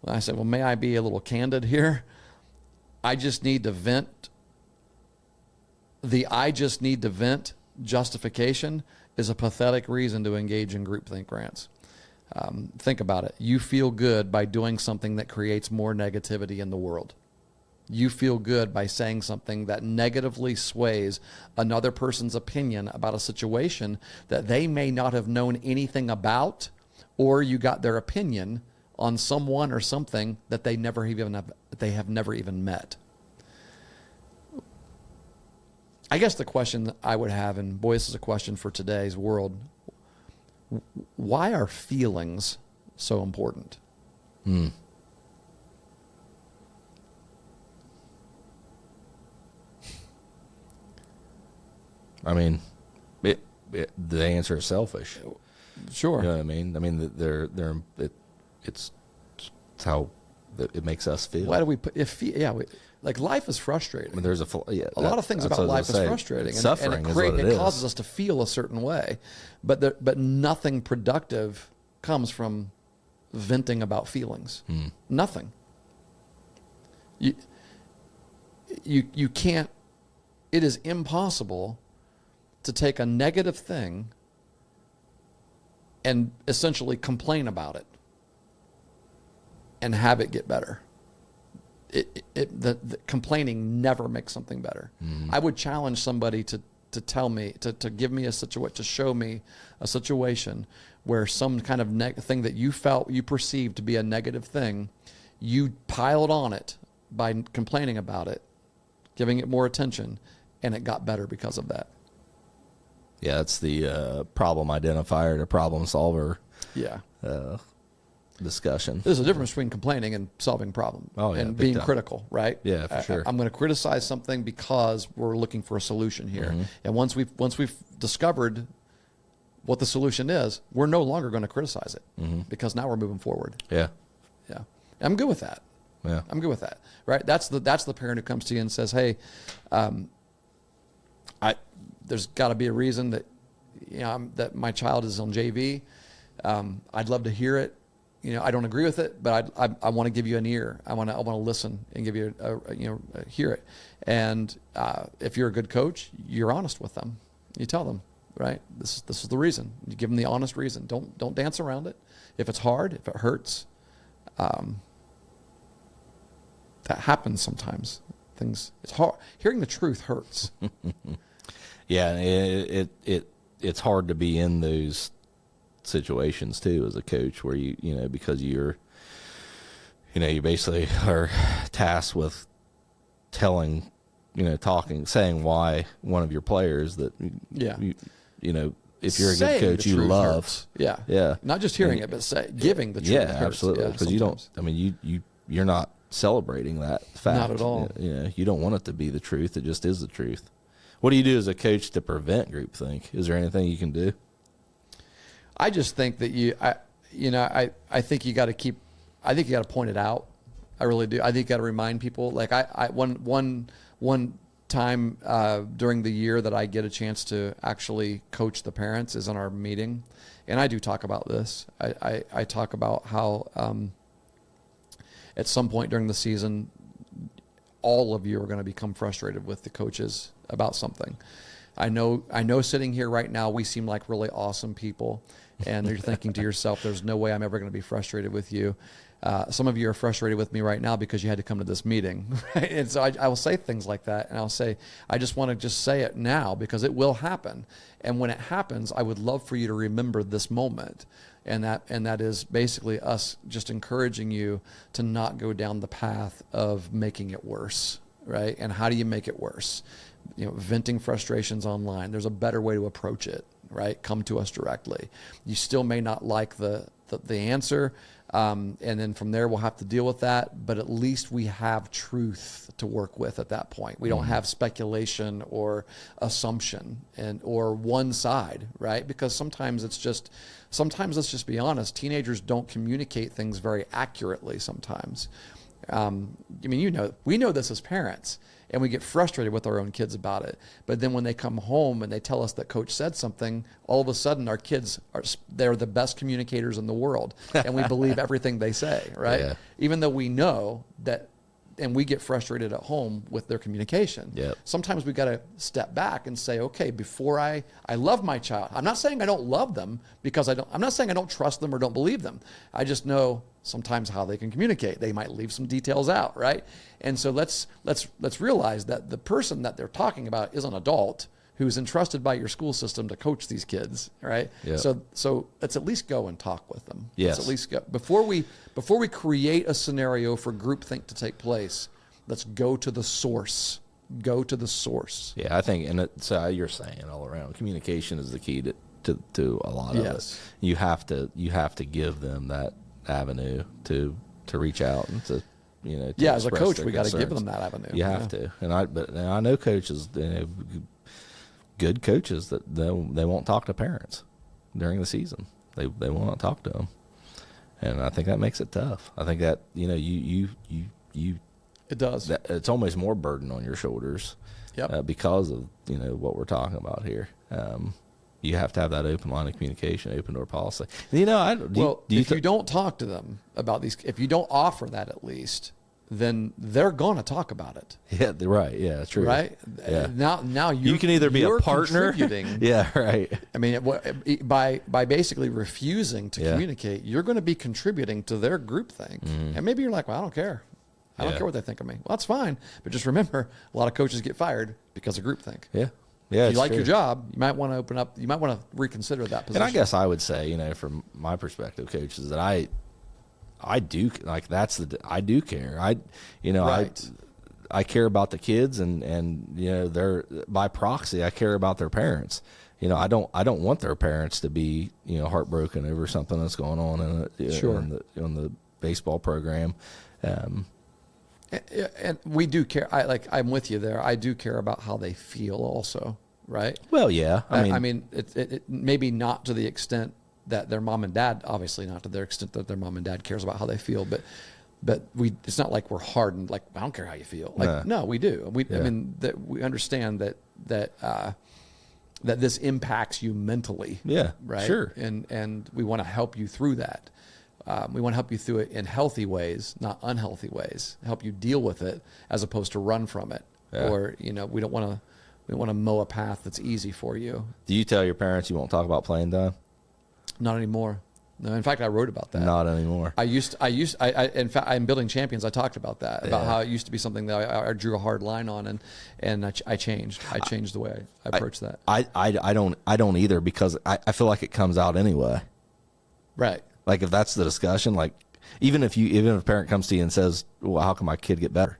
Well, I said, well, may I be a little candid here? I just need to vent. I just need to vent justification is a pathetic reason to engage in groupthink rants. Think about it. You feel good by doing something that creates more negativity in the world. You feel good by saying something that negatively sways another person's opinion about a situation that they may not have known anything about, or you got their opinion on someone or something that they have never even met. I guess the question that I would have, and boy, this is a question for today's world, why are feelings so important? I mean, the answer is selfish. Sure. You know what I mean? I mean, it's how it makes us feel. Why do we put like life is frustrating? I mean, there's a lot of things about life is frustrating, suffering and it causes us to feel a certain way, but nothing productive comes from venting about feelings. Nothing. You can't. It is impossible to take a negative thing and essentially complain about it and have it get better. The complaining never makes something better. I would challenge somebody to tell me, to give me to show me a situation where some kind of thing that you perceived to be a negative thing, you piled on it by complaining about it, giving it more attention, and it got better because of that. Yeah, it's the problem identifier to problem solver. Yeah. Discussion. There's a difference between complaining and solving problem. Oh, yeah, and big being time. critical, right? Yeah, for sure. I'm going to criticize something because we're looking for a solution here. And once we've discovered what the solution is, we're no longer going to criticize it because now we're moving forward. Yeah. Yeah. I'm good with that. Yeah. I'm good with that. Right? That's the parent who comes to you and says, "Hey, there's got to be a reason that that my child is on JV. I'd love to hear it. I don't agree with it, but I want to give you an ear. I want to listen and give you hear it. And if you're a good coach, you're honest with them. You tell them, right? This is the reason. You give them the honest reason. Don't dance around it. If it's hard, if it hurts, that happens sometimes. It's hard. Hearing the truth hurts. Yeah, it's hard to be in those situations too as a coach where you because you basically are tasked with telling, saying why one of your players that if you're a good coach you love hurts. Yeah. Not just hearing it, but giving the truth. Yeah, hurts. absolutely. Because you don't. I mean, you're not celebrating that fact. Not at all. You don't want it to be the truth. It just is the truth. What do you do as a coach to prevent groupthink? Is there anything you can do? I just think that I think you got to point it out. I really do. I think you got to remind people. Like one time during the year that I get a chance to actually coach the parents is in our meeting, and I do talk about this. I talk about how at some point during the season, all of you are going to become frustrated with the coaches about something. I know sitting here right now, we seem like really awesome people. And you're thinking to yourself, there's no way I'm ever going to be frustrated with you. Some of you are frustrated with me right now because you had to come to this meeting. Right? And so I will say things like that. And I'll say, I just want to just say it now because it will happen. And when it happens, I would love for you to remember this moment. And that is basically us just encouraging you to not go down the path of making it worse. Right? And how do you make it worse? Venting frustrations online. There's a better way to approach it. Right? Come to us directly. You still may not like the answer. And then from there, we'll have to deal with that. But at least we have truth to work with at that point. We don't have speculation or assumption or one side, right? Because sometimes let's just be honest, teenagers don't communicate things very accurately sometimes. We know this as parents. And we get frustrated with our own kids about it. But then when they come home and they tell us that coach said something, all of a sudden our kids they're the best communicators in the world. And we believe everything they say, right? Yeah. Even though we know that, and we get frustrated at home with their communication. Yep. Sometimes we got to step back and say, okay, before I love my child. I'm not saying I don't love them because I'm not saying I don't trust them or don't believe them. I just know sometimes how they can communicate. They might leave some details out, right? And so let's realize that the person that they're talking about is an adult who's entrusted by your school system to coach these kids, right? Yep. So let's at least go and talk with them. Yes. Let's at least go before we create a scenario for groupthink to take place. Let's go to the source. Go to the source. Yeah, I think, and so you're saying all around, communication is the key to a lot of it. You have to give them that avenue to reach out and to as a coach we got to give them that avenue. You have to, and I know coaches, good coaches that they won't talk to parents during the season. They won't talk to them, and I think that makes it tough. I think that you it does. It's almost more burden on your shoulders, because of what we're talking about here. You have to have that open line of communication, open door policy. If you don't talk to them about these, if you don't offer that at least, then they're going to talk about it. Yeah, right. Yeah, true. Right? Yeah. Now you can either be a partner. Yeah, right. I mean, by basically refusing to communicate, you're going to be contributing to their groupthink. And maybe you're like, well, I don't care. I don't care what they think of me. Well, that's fine. But just remember, a lot of coaches get fired because of groupthink. Yeah. Yeah, if you like your job, you might want to open up. You might want to reconsider that position. And I guess I would say, from my perspective, coaches, that I do like I do care. Right. I care about the kids, and they're by proxy. I care about their parents. I don't want their parents to be heartbroken over something that's going on in the baseball program. And we do care. I'm with you there. I do care about how they feel also, right? Well, yeah. I mean, it maybe not to the extent that their mom and dad, obviously not to their extent that their mom and dad cares about how they feel, but it's not like we're hardened. Like, I don't care how you feel. Like, no, we do. I mean, that we understand that this impacts you mentally. Yeah, right. Sure. And we want to help you through that. We want to help you through it in healthy ways, not unhealthy ways. Help you deal with it as opposed to run from it. Yeah. Or we don't want to mow a path that's easy for you. Do you tell your parents you won't talk about playing time? Not anymore. No, in fact, I wrote about that. Not anymore. In fact, in Building Champions, I talked about that, about how it used to be something that I drew a hard line on, and I changed. I changed the way I approach that. I don't either, because I feel like it comes out anyway. Right. Like, if that's the discussion, like even if a parent comes to you and says, well, how can my kid get better?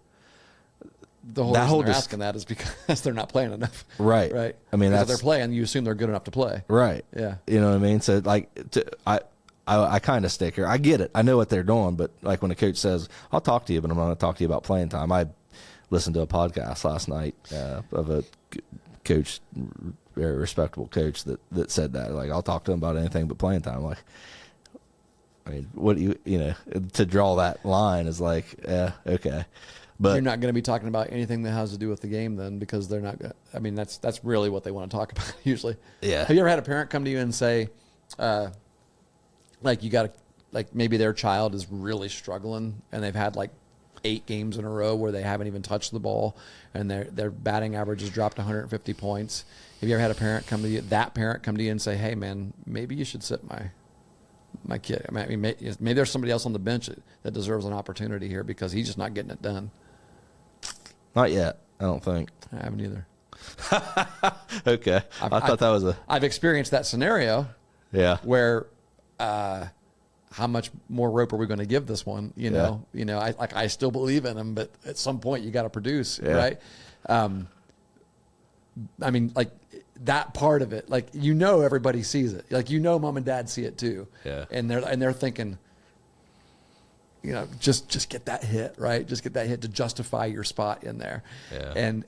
The whole reason they're asking that is because they're not playing enough. Right. Right. I mean, if they're playing, you assume they're good enough to play. Right. Yeah. You know what I mean? So I kind of stick here. I get it. I know what they're doing, but like when a coach says, I'll talk to you, but I'm not going to talk to you about playing time. I listened to a podcast last night of a coach, very respectable coach that said that. Like, I'll talk to him about anything but playing time. Like, I mean, what do you to draw that line is like, okay. But you're not going to be talking about anything that has to do with the game then, because they're not going to, I mean, that's really what they want to talk about usually. Yeah. Have you ever had a parent come to you and say, like, maybe their child is really struggling and they've had like 8 games in a row where they haven't even touched the ball and their batting average has dropped 150 points, Have you ever had a parent come to you, that parent come to you and say, hey, man, maybe you should sit my kid? I mean, maybe there's somebody else on the bench that deserves an opportunity here because he's just not getting it done. Not yet, I don't think. I haven't either. Okay. I thought that was a... I've experienced that scenario. Yeah. Where, how much more rope are we going to give this one? You know, I still believe in him, but at some point you got to produce, right? I mean, like that part of it, like, everybody sees it. Like, mom and dad see it too. Yeah. And they're thinking, just get that hit, right? Just get that hit to justify your spot in there. Yeah. And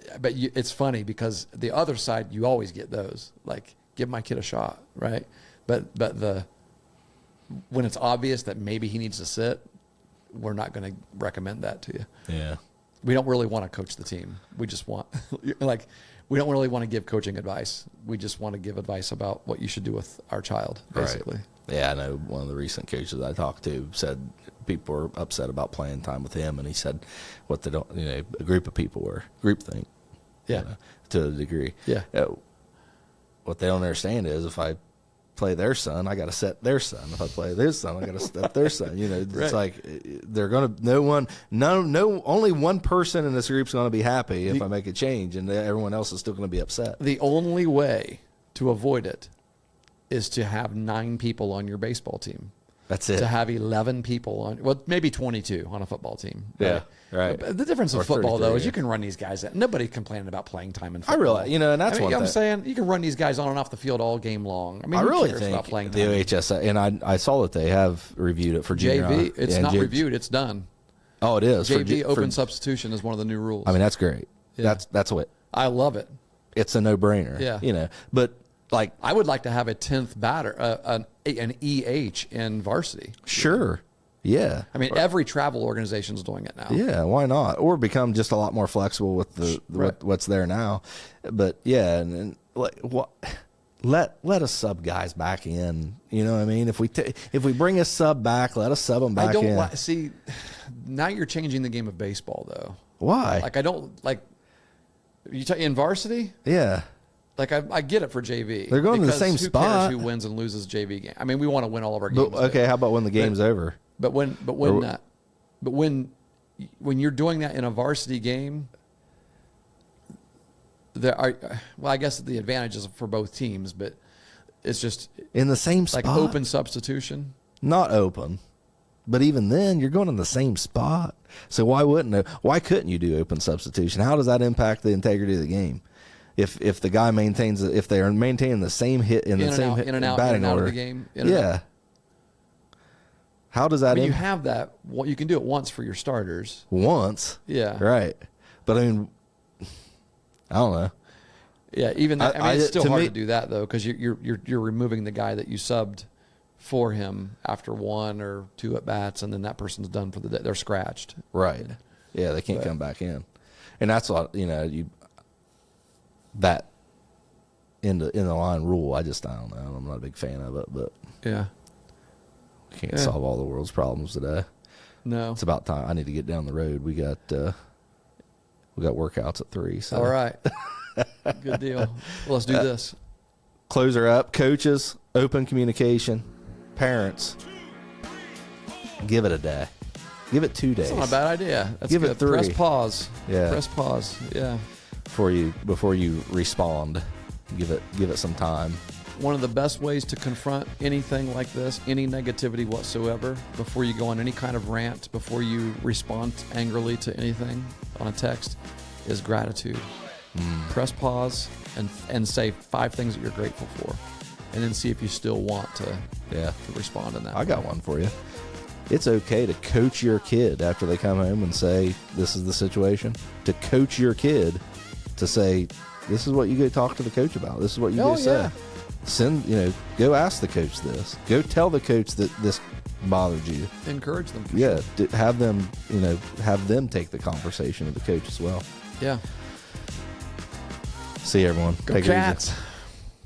it's funny because the other side, you always get those, like, give my kid a shot, right? But when it's obvious that maybe he needs to sit, we're not going to recommend that to you. Yeah. We don't really want to coach the team. We just want, we don't really want to give coaching advice. We just want to give advice about what you should do with our child, basically. Right. Yeah, I know one of the recent coaches I talked to said people were upset about playing time with him, and he said what they don't, a group of people were groupthink. Yeah. To a degree. Yeah. What they don't understand is if I play their son, I got to set their son. If I play their son, I got to set their son. It's right. like they're going to, only one person in this group's going to be happy if I make a change, and everyone else is still going to be upset. The only way to avoid it is to have 9 people on your baseball team. That's it. To have 11 people on, well, maybe 22 on a football team. Yeah, right. The difference in football, though, is yeah. you can run these guys. Nobody complaining about playing time in I football. realize, and that's one thing. I'm saying you can run these guys on and off the field all game long. I mean, I really cares think about playing the time? OHS, and I saw that they have reviewed it for junior JV. It's not JV. reviewed. It's done. Oh, it is. JV open substitution is one of the new rules. I mean, that's great. Yeah. That's what. I love it. It's a no-brainer. Yeah. But like, I would like to have a 10th batter, an EH in varsity. Sure. Yeah. I mean, every travel organization is doing it now. Yeah, why not? Or become just a lot more flexible with what's there now. But yeah, and like what? Let a sub guys back in. You know what I mean? If we bring a sub back, let us sub them back in. See, now you're changing the game of baseball, though. Why? Like, I don't like. You in varsity? Yeah. Like, I get it for JV. They're going to the same who spot. Cares who wins and loses JV game? I mean, we want to win all of our games. But, okay, how about when the game's over? But when you're doing that in a varsity game, I guess the advantage is for both teams, but it's just in the same spot, like open substitution. Not open, but even then, you're going in the same spot. So why couldn't you do open substitution? How does that impact the integrity of the game? If the guy if they are maintaining the same hit in the same in and out order of the game, yeah. How does that? You have that. You can do it once for your starters. Once, yeah, right. But I mean, I don't know. Yeah, even that, it's still hard to do that though, because you're removing the guy that you subbed for him after 1 or 2 at bats, and then that person's done for the day. They're scratched. Right. Yeah, they can't come back in, and that's what that in the line rule. I don't know. I'm not a big fan of it, but yeah. Can't solve all the world's problems today. No, it's about time. I need to get down the road. We got workouts at 3. So all right, good deal. Well, let's do this. Closer up, coaches, open communication, parents. Give it a day. Give it 2 days. That's not a bad idea. That's Give good. it 3. Press pause. Yeah. Press pause. Yeah. Before you respond, give it some time. One of the best ways to confront anything like this, any negativity whatsoever, before you go on any kind of rant, before you respond angrily to anything on a text, is gratitude. Press pause and say 5 things that you're grateful for, and then see if you still want to respond in that way. I got one for you. It's okay to coach your kid after they come home and say, this is the situation. To coach your kid to say, this is what you go talk to the coach about. This is what you go say. Go ask the coach this. Go tell the coach that this bothered you. Encourage them. Yeah, have them take the conversation to the coach as well. Yeah. See you, everyone. Go Cats.